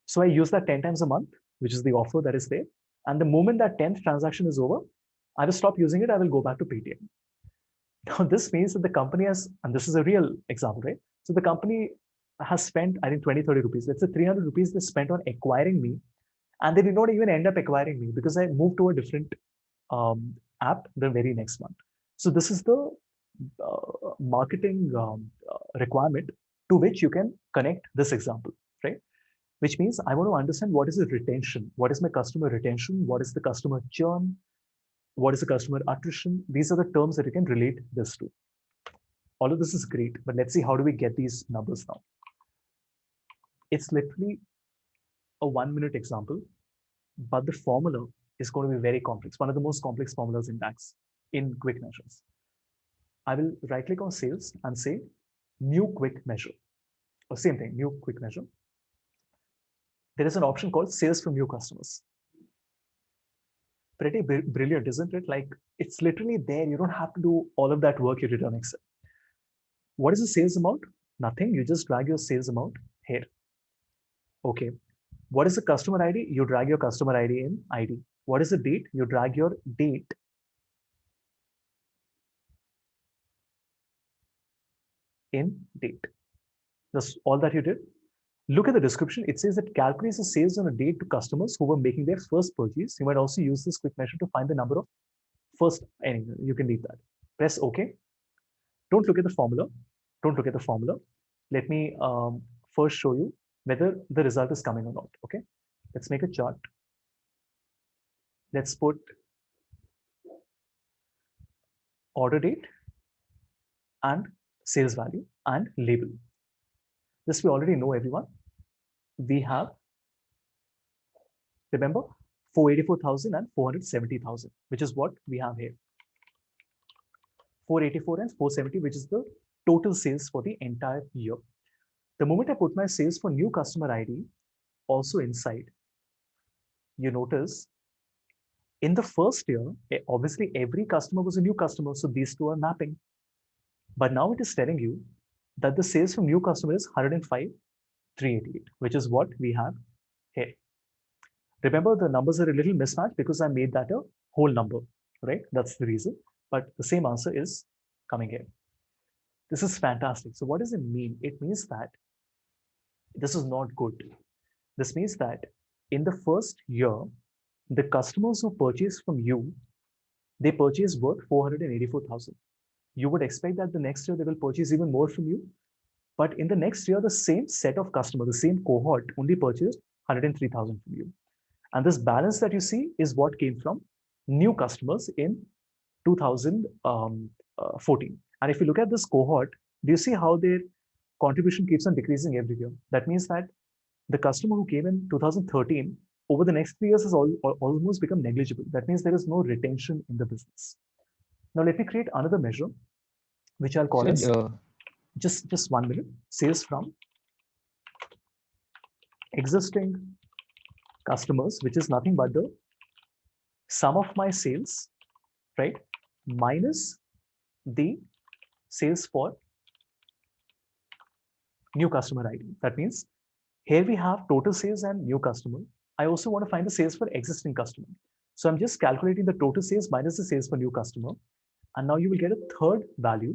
So I use that 10 times a month, which is the offer that is there. And the moment that 10th transaction is over, I will stop using it. I will go back to Paytm. Now, this means that the company has, and this is a real example, right? So the company has spent, I think, 20, 30 rupees. Let's say 300 rupees they spent on acquiring me. And they did not even end up acquiring me because I moved to a different app the very next month. So this is the marketing requirement to which you can connect this example, right? Which means I want to understand what is the retention, what is my customer retention, what is the customer churn, what is the customer attrition. These are the terms that you can relate this to. All of this is great, but let's see how do we get these numbers now. It's literally a 1-minute example, but the formula is going to be very complex. One of the most complex formulas in DAX in quick measures. I will right click on sales and say new quick measure, or same thing, new quick measure. There is an option called sales from new customers. Pretty brilliant, isn't it? Like it's literally there. You don't have to do all of that work you did on Excel. What is the sales amount? Nothing. You just drag your sales amount here. Okay. What is the customer ID? You drag your customer ID in ID. What is the date? You drag your date in date. That's all that you did. Look at the description. It says that calculates the sales on a date to customers who were making their first purchase. You might also use this quick measure to find the number of first. Anyway, you can leave that. Press OK. Don't look at the formula. Don't look at the formula. Let me first show you whether the result is coming or not. Okay. Let's make a chart. Let's put order date and sales value and label. This we already know, everyone. We have, remember, 484,000 and 470,000, which is what we have here. 484 and 470, which is the total sales for the entire year. The moment I put my sales for new customer ID also inside, you notice in the first year, obviously every customer was a new customer, so these two are mapping. But now it is telling you that the sales from new customer is 105,388, which is what we have here. Remember, the numbers are a little mismatched because I made that a whole number, right? That's the reason. But the same answer is coming here. This is fantastic. So what does it mean? It means that this is not good. This means that in the first year, the customers who purchase from you, they purchase worth 484,000. You would expect that the next year they will purchase even more from you. But in the next year, the same set of customers, the same cohort only purchased 103,000 from you. And this balance that you see is what came from new customers in 2014. And if you look at this cohort, do you see how their contribution keeps on decreasing every year? That means that the customer who came in 2013, over the next 3 years has almost become negligible. That means there is no retention in the business. Now let me create another measure, which I'll call as just 1 minute, sales from existing customers, which is nothing but the sum of my sales, right, minus the sales for new customer ID. That means here we have total sales and new customer. I also want to find the sales for existing customer. So I'm just calculating the total sales minus the sales for new customer. And now you will get a third value,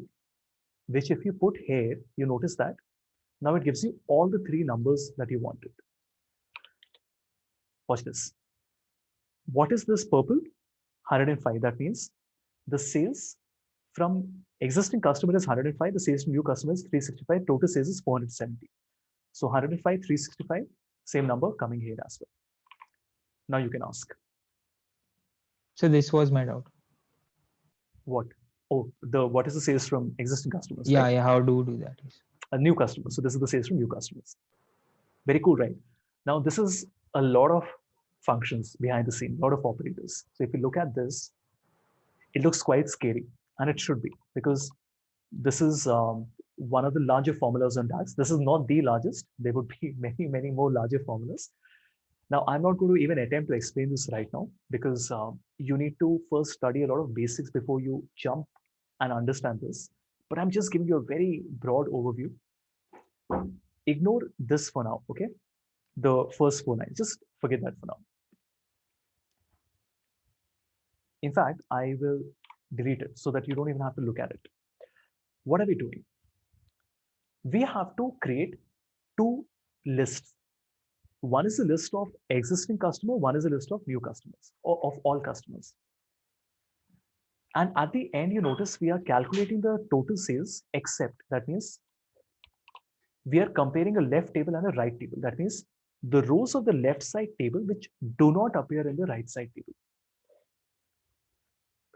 which if you put here, you notice that now it gives you all the three numbers that you wanted. Watch this. What is this purple? 105. That means the sales from existing customer is 105. The sales from new customer is 365. Total sales is 470. So 105, 365, same number coming here as well. Now you can ask. So this was my doubt. What? Oh, what is the sales from existing customers? Yeah, right? yeah. How do we do that? A new customer. So this is the sales from new customers. Very cool, right? Now this is a lot of functions behind the scene, a lot of operators. So if you look at this, it looks quite scary, and it should be, because this is one of the larger formulas on DAX. This is not the largest. There would be many, many more larger formulas. Now, I'm not going to even attempt to explain this right now, because you need to first study a lot of basics before you jump and understand this. But I'm just giving you a very broad overview. Ignore this for now, okay? The first 4 lines, just forget that for now. In fact, I will delete it so that you don't even have to look at it. What are we doing? We have to create two lists. One is a list of existing customer, one is a list of new customers, or of all customers. And at the end, you notice we are calculating the total sales, except that means we are comparing a left table and a right table. That means the rows of the left side table which do not appear in the right side table.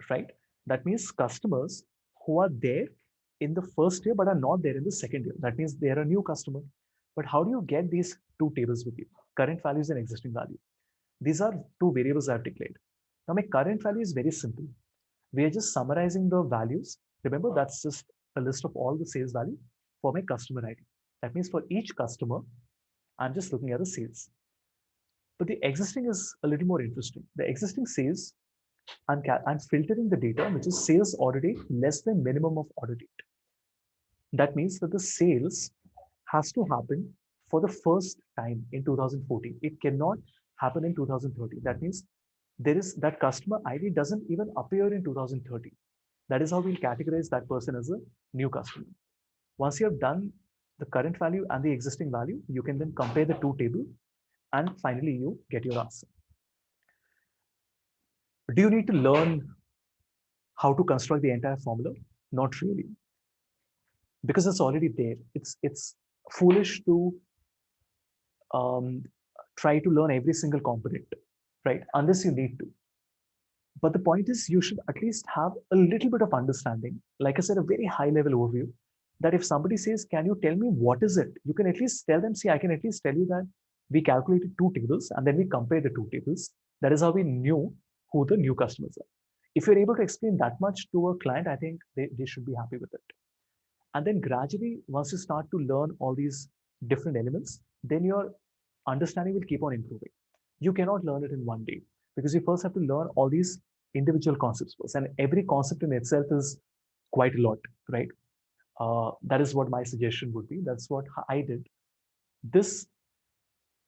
Right? That means customers who are there in the first year but are not there in the second year. That means they are a new customer. But how do you get these two tables with you? Current values and existing value. These are two variables I've declared. Now my current value is very simple. We are just summarizing the values. Remember, that's just a list of all the sales value for my customer ID. That means for each customer, I'm just looking at the sales. But the existing is a little more interesting. The existing sales, I'm filtering the data, which is sales order date less than minimum of order date. That means that the sales has to happen for the first time in 2014. It cannot happen in 2030. That means there is that customer ID doesn't even appear in 2030. That is how we'll categorize that person as a new customer. Once you have done the current value and the existing value, you can then compare the two tables, and finally you get your answer. Do you need to learn how to construct the entire formula? Not really, because it's already there. It's foolish to try to learn every single component, right? Unless you need to. But the point is, you should at least have a little bit of understanding. Like I said, a very high level overview, that if somebody says, can you tell me what is it? You can at least tell them, see, I can at least tell you that we calculated two tables and then we compared the two tables. That is how we knew who the new customers are. If you're able to explain that much to a client, I think they should be happy with it. And then gradually, once you start to learn all these different elements, then your understanding will keep on improving. You cannot learn it in one day, because you first have to learn all these individual concepts first. And every concept in itself is quite a lot, right? That is what my suggestion would be. That's what I did. This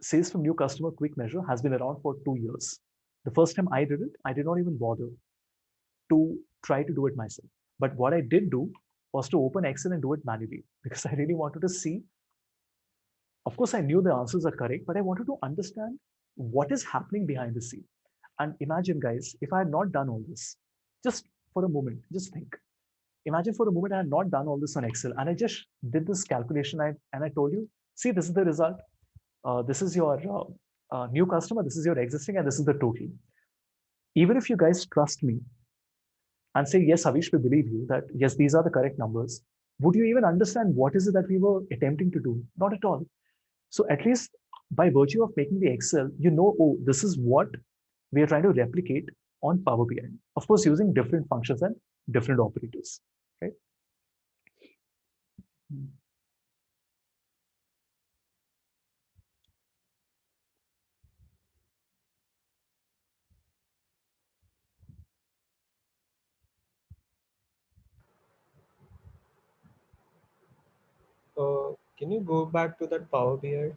sales from new customer quick measure has been around for 2 years. The first time I did it, I did not even bother to try to do it myself. But what I did do was to open Excel and do it manually because I really wanted to see. Of course, I knew the answers are correct, but I wanted to understand what is happening behind the scene. And imagine, guys, if I had not done all this, just for a moment, just think. Imagine for a moment I had not done all this on Excel and I just did this calculation and I told you, see, this is the result. This is your new customer, this is your existing, and this is the total. Even if you guys trust me and say, yes, Avish, we believe you that, yes, these are the correct numbers, would you even understand what is it that we were attempting to do? Not at all. So at least by virtue of making the Excel, you know, oh, this is what we are trying to replicate on Power BI. Of course, using different functions and different operators, right? Can you go back to that Power BI?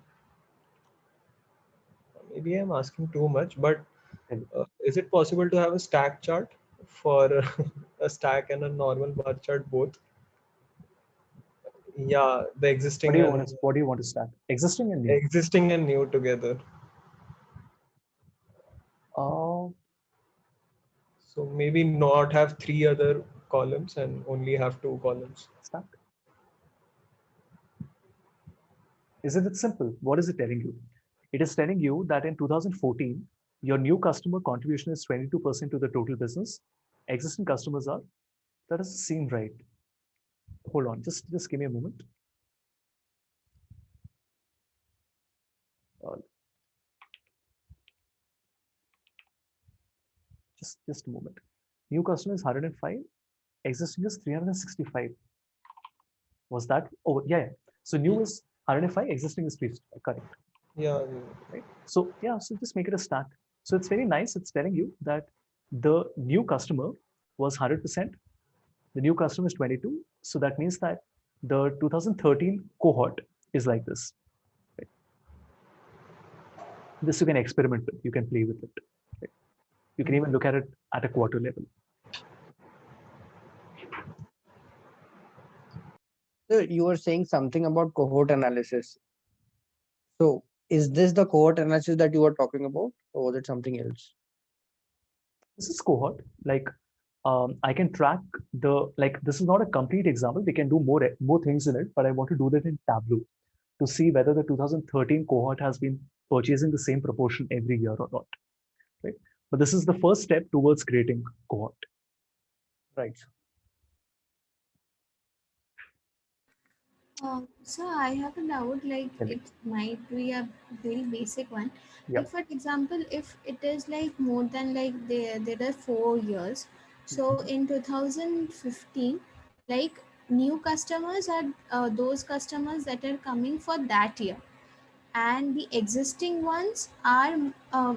Maybe I'm asking too much, but is it possible to have a stack chart for a stack and a normal bar chart both? Yeah, the existing What do you want to start? Existing and new? existing and new together. So maybe not have 3 other columns and only have 2 columns. Stack. Isn't it simple? What is it telling you? It is telling you that in 2014, your new customer contribution is 22% to the total business. Existing customers are, that doesn't seem right. Hold on, just give me a moment. Just a moment. New customer is 105, existing is 365. Was that? Oh, yeah. So new is 105, existing is 365. Correct. Yeah. Right. So yeah, so just make it a stack. So it's very nice. It's telling you that the new customer was 100%. The new customer is 22. So that means that the 2013 cohort is like this. Right? This you can experiment with. You can play with it. Right? You can even look at it at a quarter level. So you were saying something about cohort analysis. So is this the cohort analysis that you were talking about, or was it something else? This is cohort. Like I can track this is not a complete example. We can do more things in it, but I want to do that in Tableau to see whether the 2013 cohort has been purchasing the same proportion every year or not. Right? But this is the first step towards creating cohort. Right. So I have a doubt, like it might be a very basic one. Yeah. Like for example, if it is like more than like there are 4 years, so in 2015, like new customers are those customers that are coming for that year, and the existing ones are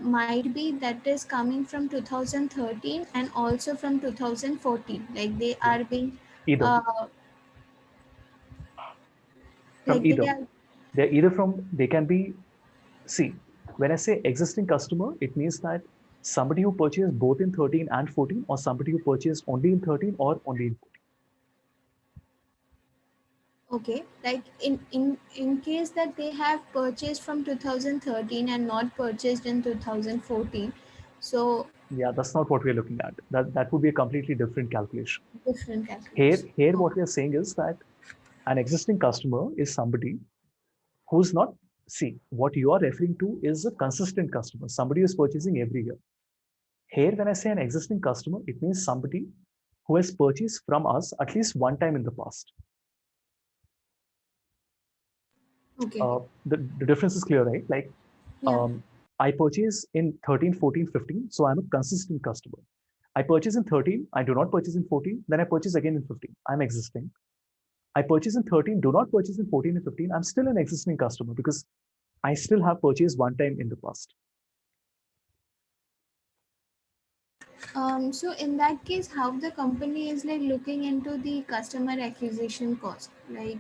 might be that is coming from 2013 and also from 2014. Like they are being either. From like either. They're either from, they can be, see, when I say existing customer, it means that somebody who purchased both in 13 and 14, or somebody who purchased only in 13 or only in 14. Okay, like in case that they have purchased from 2013 and not purchased in 2014, so yeah, that's not what we're looking at. That would be a completely different calculation. Different calculation. Here what we're saying is that an existing customer is somebody who's not, see, what you are referring to is a consistent customer, somebody who's purchasing every year. Here, when I say an existing customer, it means somebody who has purchased from us at least one time in the past. Okay. The difference is clear, right? Like, I purchase in 13, 14, 15, so I'm a consistent customer. I purchase in 13, I do not purchase in 14, then I purchase again in 15. I'm existing. I purchase in 13, do not purchase in 14 and 15. I'm still an existing customer because I still have purchased one time in the past. So in that case, how the company is like looking into the customer acquisition cost? Like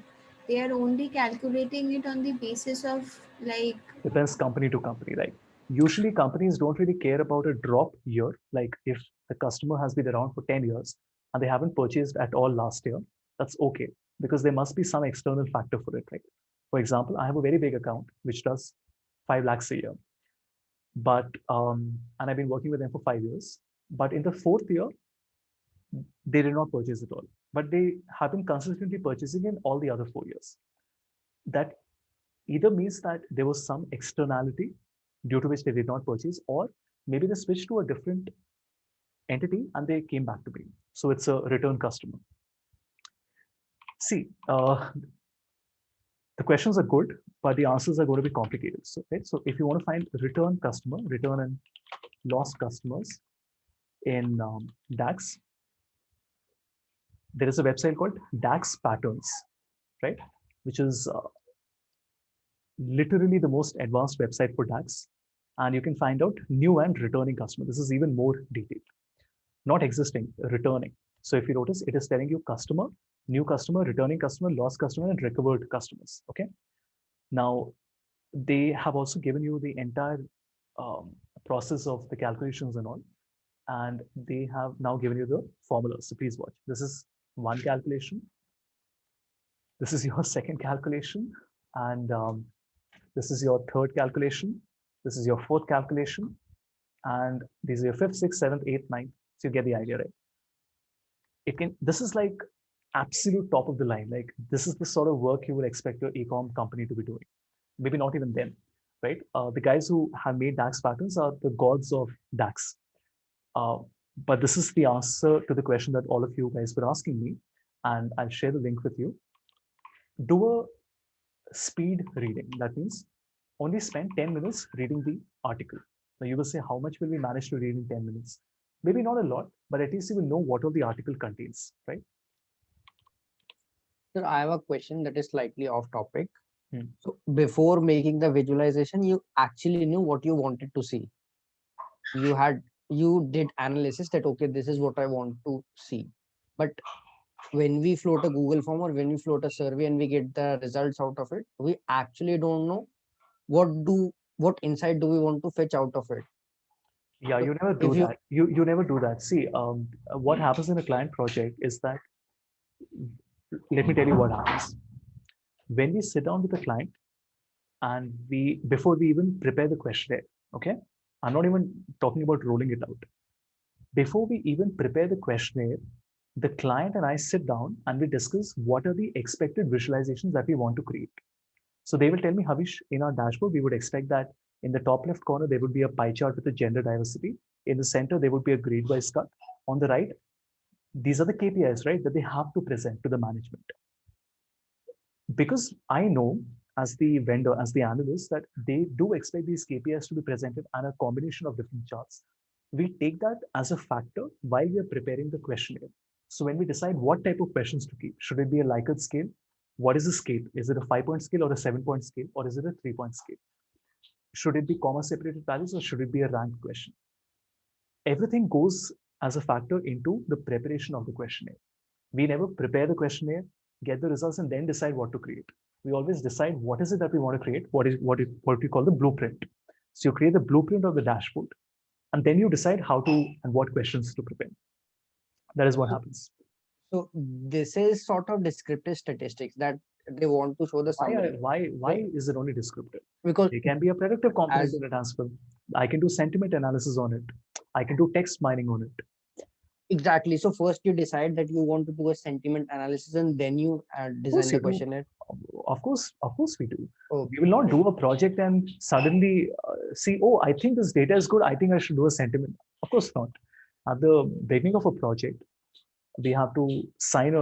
they are only calculating it on the basis of like. Depends company to company, right? Usually companies don't really care about a drop year. Like if the customer has been around for 10 years and they haven't purchased at all last year, That's okay, because there must be some external factor for it, right? For example, I have a very big account which does 5 lakhs a year, but and I've been working with them for 5 years. But in the fourth year, they did not purchase at all. But they have been consistently purchasing in all the other 4 years. That either means that there was some externality due to which they did not purchase, or maybe they switched to a different entity and they came back to me. So it's a return customer. See, the questions are good, but the answers are going to be complicated. So, right? So if you want to find return customer, return and lost customers in DAX, there is a website called DAX Patterns, right? Which is literally the most advanced website for DAX. And you can find out new and returning customer. This is even more detailed. Not existing, returning. So if you notice, it is telling you customer, new customer, returning customer, lost customer, and recovered customers. Okay. Now, they have also given you the entire process of the calculations and all. And they have now given you the formula. So please watch. This is one calculation. This is your second calculation. And this is your third calculation. This is your fourth calculation. And these are your fifth, sixth, seventh, eighth, ninth. So you get the idea, right? It can, this is like absolute top of the line. Like this is the sort of work you would expect your e-com company to be doing. Maybe not even them, right? The guys who have made DAX patterns are the gods of DAX. But this is the answer to the question that all of you guys were asking me. And I'll share the link with you. Do a speed reading. That means only spend 10 minutes reading the article. Now you will say, how much will we manage to read in 10 minutes? Maybe not a lot, but at least you will know what all the article contains, right? Sir, I have a question that is slightly off topic. Hmm. So before making the visualization, you actually knew what you wanted to see. You did analysis that, okay, this is what I want to see. But when we float a Google form or when we float a survey and we get the results out of it, we actually don't know what insight do we want to fetch out of it. Yeah, So you never do if you that. You never do that. See, what happens in a client project is that, let me tell you what happens. When we sit down with the client and before we even prepare the questionnaire, okay? I'm not even talking about rolling it out. Before we even prepare the questionnaire, the client and I sit down and we discuss what are the expected visualizations that we want to create. So they will tell me, Havish, in our dashboard, we would expect that in the top left corner, there would be a pie chart with the gender diversity. In the center, there would be a grade-wise cut. On the right, these are the KPIs, right, that they have to present to the management. Because I know as the vendor, as the analyst, that they do expect these KPIs to be presented and a combination of different charts. We take that as a factor while we are preparing the questionnaire. So when we decide what type of questions to keep, should it be a Likert scale? What is the scale? Is it a 5-point scale or a 7-point scale, or is it a 3-point scale? Should it be comma separated values or should it be a ranked question? Everything goes as a factor into the preparation of the questionnaire. We never prepare the questionnaire, get the results, and then decide what to create. We always decide what is it that we want to create, what we call the blueprint. So you create the blueprint of the dashboard, and then you decide how to and what questions to prepare. That is what happens. So this is sort of descriptive statistics that they want to show the summary. Why is it only descriptive? Because It can be a predictive component as in it as well. I can do sentiment analysis on it. I can do text mining on it. exactly. So first you decide that you want to do a sentiment analysis and then you design the you do. questionnaire. Of course we do. Oh, We will not do a project and suddenly see, oh, I think this data is good. I think I should do a sentiment. Of course not. At the beginning of a project, we have to sign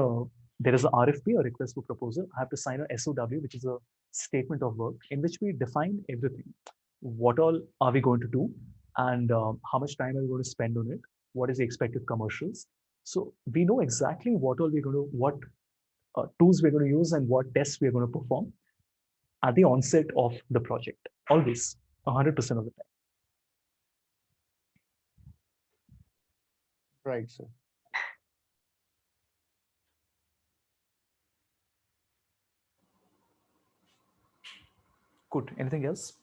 there is a RFP, a request for proposal. I have to sign a SOW, which is a statement of work, in which we define everything. What all are we going to do, and how much time are we going to spend on it? What is the expected commercials? So we know exactly what all we're going to, what tools we're going to use, and what tests we're going to perform at the onset of the project. Always, 100% of the time. right, sir. Good. Anything else?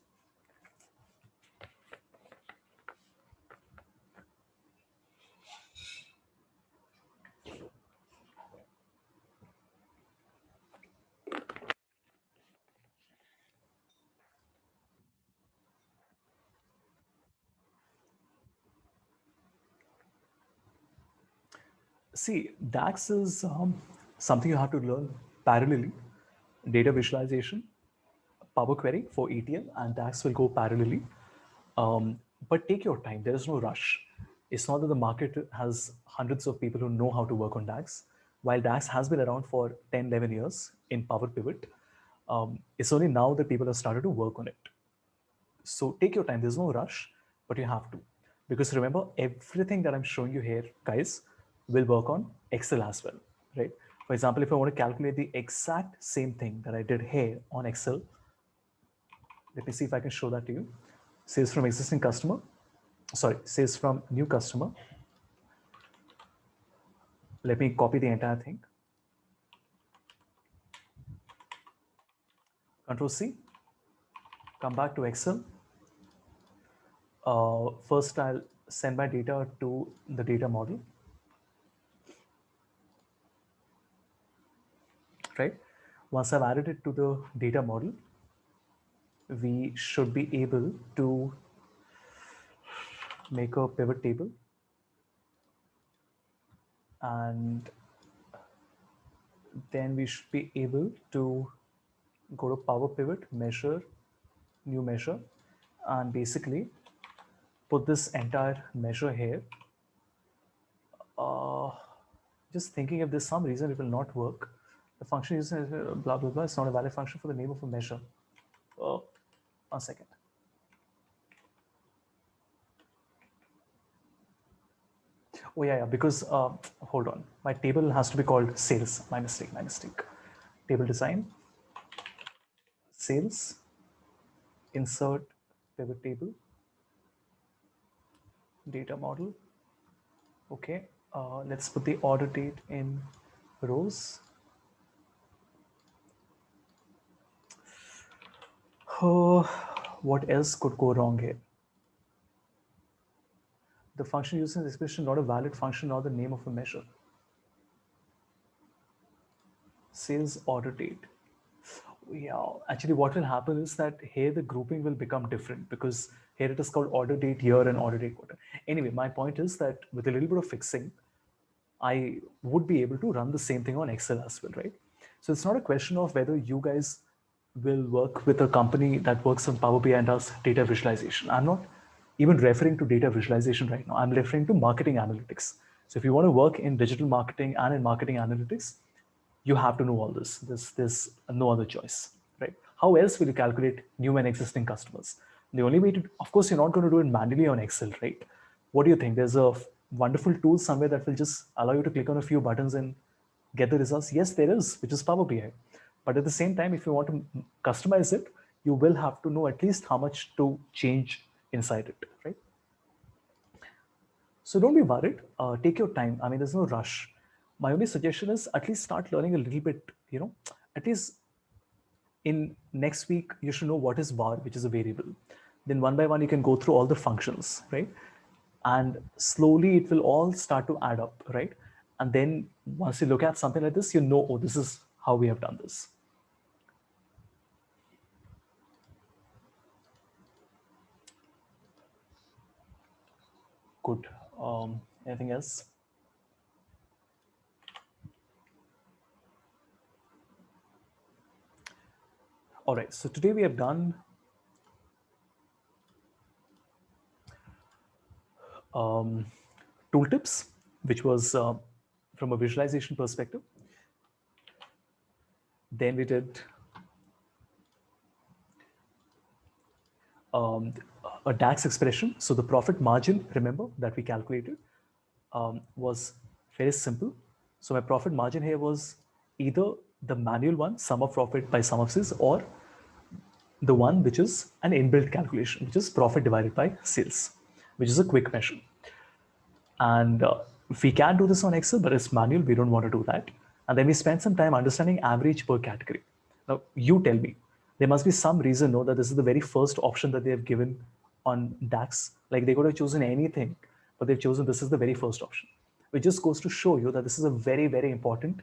See, DAX is something you have to learn parallelly. Data visualization, Power Query for ETL, and DAX will go parallelly. But take your time. There is no rush. It's not that the market has hundreds of people who know how to work on DAX. While DAX has been around for 10, 11 years in Power Pivot, it's only now that people have started to work on it. So take your time. There's no rush, but you have to. Because remember, everything that I'm showing you here, guys, will work on Excel as well, right? For example, if I want to calculate the exact same thing that I did here on Excel, let me see if I can show that to you. Sales from existing customer, sorry, sales from new customer. Let me copy the entire thing. Control C, come back to Excel. First, I'll send my data to the data model, right? Once I've added it to the data model, we should be able to make a pivot table, and then we should be able to go to Power Pivot, measure, new measure, and basically put this entire measure here. Just thinking if there's some reason it will not work. The function using blah, blah, blah. It's not a valid function for the name of a measure. 1 second. Oh yeah, because hold on. My table has to be called sales. My mistake. Table design, sales, insert pivot table, data model. Okay, let's put the order date in rows. Oh, what else could go wrong here? The function used in this expression not a valid function or the name of a measure. Sales order date. Yeah, actually what will happen is that here the grouping will become different because here it is called order date year and order date quarter. Anyway, my point is that with a little bit of fixing, I would be able to run the same thing on Excel as well, right? So it's not a question of whether you guys will work with a company that works on Power BI and does data visualization. I'm not even referring to data visualization right now. I'm referring to marketing analytics. So if you want to work in digital marketing and in marketing analytics, you have to know all this. There's no other choice, right? How else will you calculate new and existing customers? The only way to, of course, you're not going to do it manually on Excel, right? What do you think? There's a wonderful tool somewhere that will just allow you to click on a few buttons and get the results. Yes, there is, which is Power BI. But at the same time, if you want to customize it, you will have to know at least how much to change inside it, right? So don't be worried. Take your time. I mean, there's no rush. My only suggestion is at least start learning a little bit, at least in next week, you should know what is var, which is a variable. Then one by one, you can go through all the functions, right? And slowly it will all start to add up, right? And then once you look at something like this, oh, this is how we have done this. Good. Anything else? All right, so today we have done tooltips, which was from a visualization perspective. Then we did a DAX expression. So the profit margin, remember, that we calculated was very simple. So my profit margin here was either the manual one, sum of profit by sum of sales, or the one which is an inbuilt calculation, which is profit divided by sales, which is a quick measure. And we can do this on Excel, but it's manual. We don't want to do that. And then we spend some time understanding average per category. Now, you tell me, there must be some reason, that this is the very first option that they have given on DAX. Like they could have chosen anything, but they've chosen this is the very first option, which just goes to show you that this is a very, very important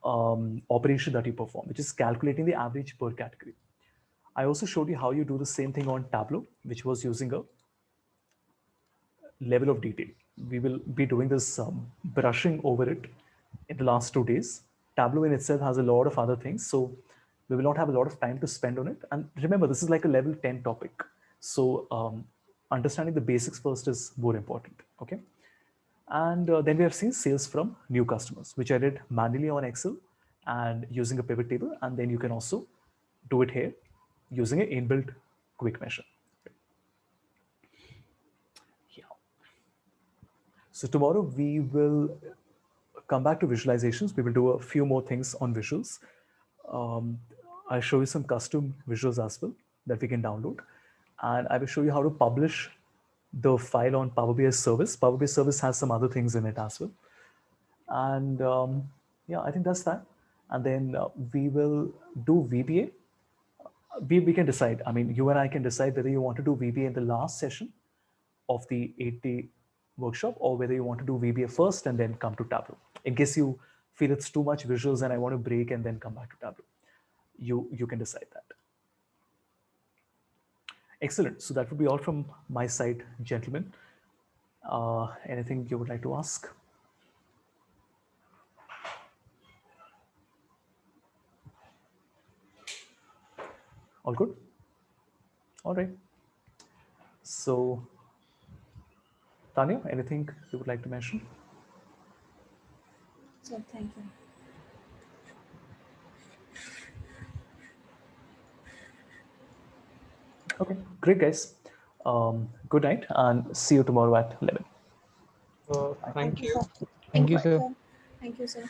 operation that you perform, which is calculating the average per category. I also showed you how you do the same thing on Tableau, which was using a level of detail. We will be doing this brushing over it in the last 2 days. Tableau in itself has a lot of other things, so we will not have a lot of time to spend on it. And remember, this is like a level 10 topic. So understanding the basics first is more important, okay? And then we have seen sales from new customers, which I did manually on Excel and using a pivot table. And then you can also do it here using an inbuilt quick measure. Yeah. So tomorrow we will come back to visualizations. We will do a few more things on visuals. I'll show you some custom visuals as well that we can download. And I will show you how to publish the file on Power BI service. Power BI service has some other things in it as well. And yeah, I think that's that. And then we will do VBA. We can decide. I mean, you and I can decide whether you want to do VBA in the last session of the 8-day workshop, or whether you want to do VBA first and then come to Tableau. In case you feel it's too much visuals and I want to break and then come back to Tableau, you can decide that. Excellent. So that would be all from my side, gentlemen. Anything you would like to ask? All good? All right. So, Tanya, anything you would like to mention? So thank you. Okay, great, guys. Good night and see you tomorrow at 11. Thank you. Thank you, sir. Thank you, sir.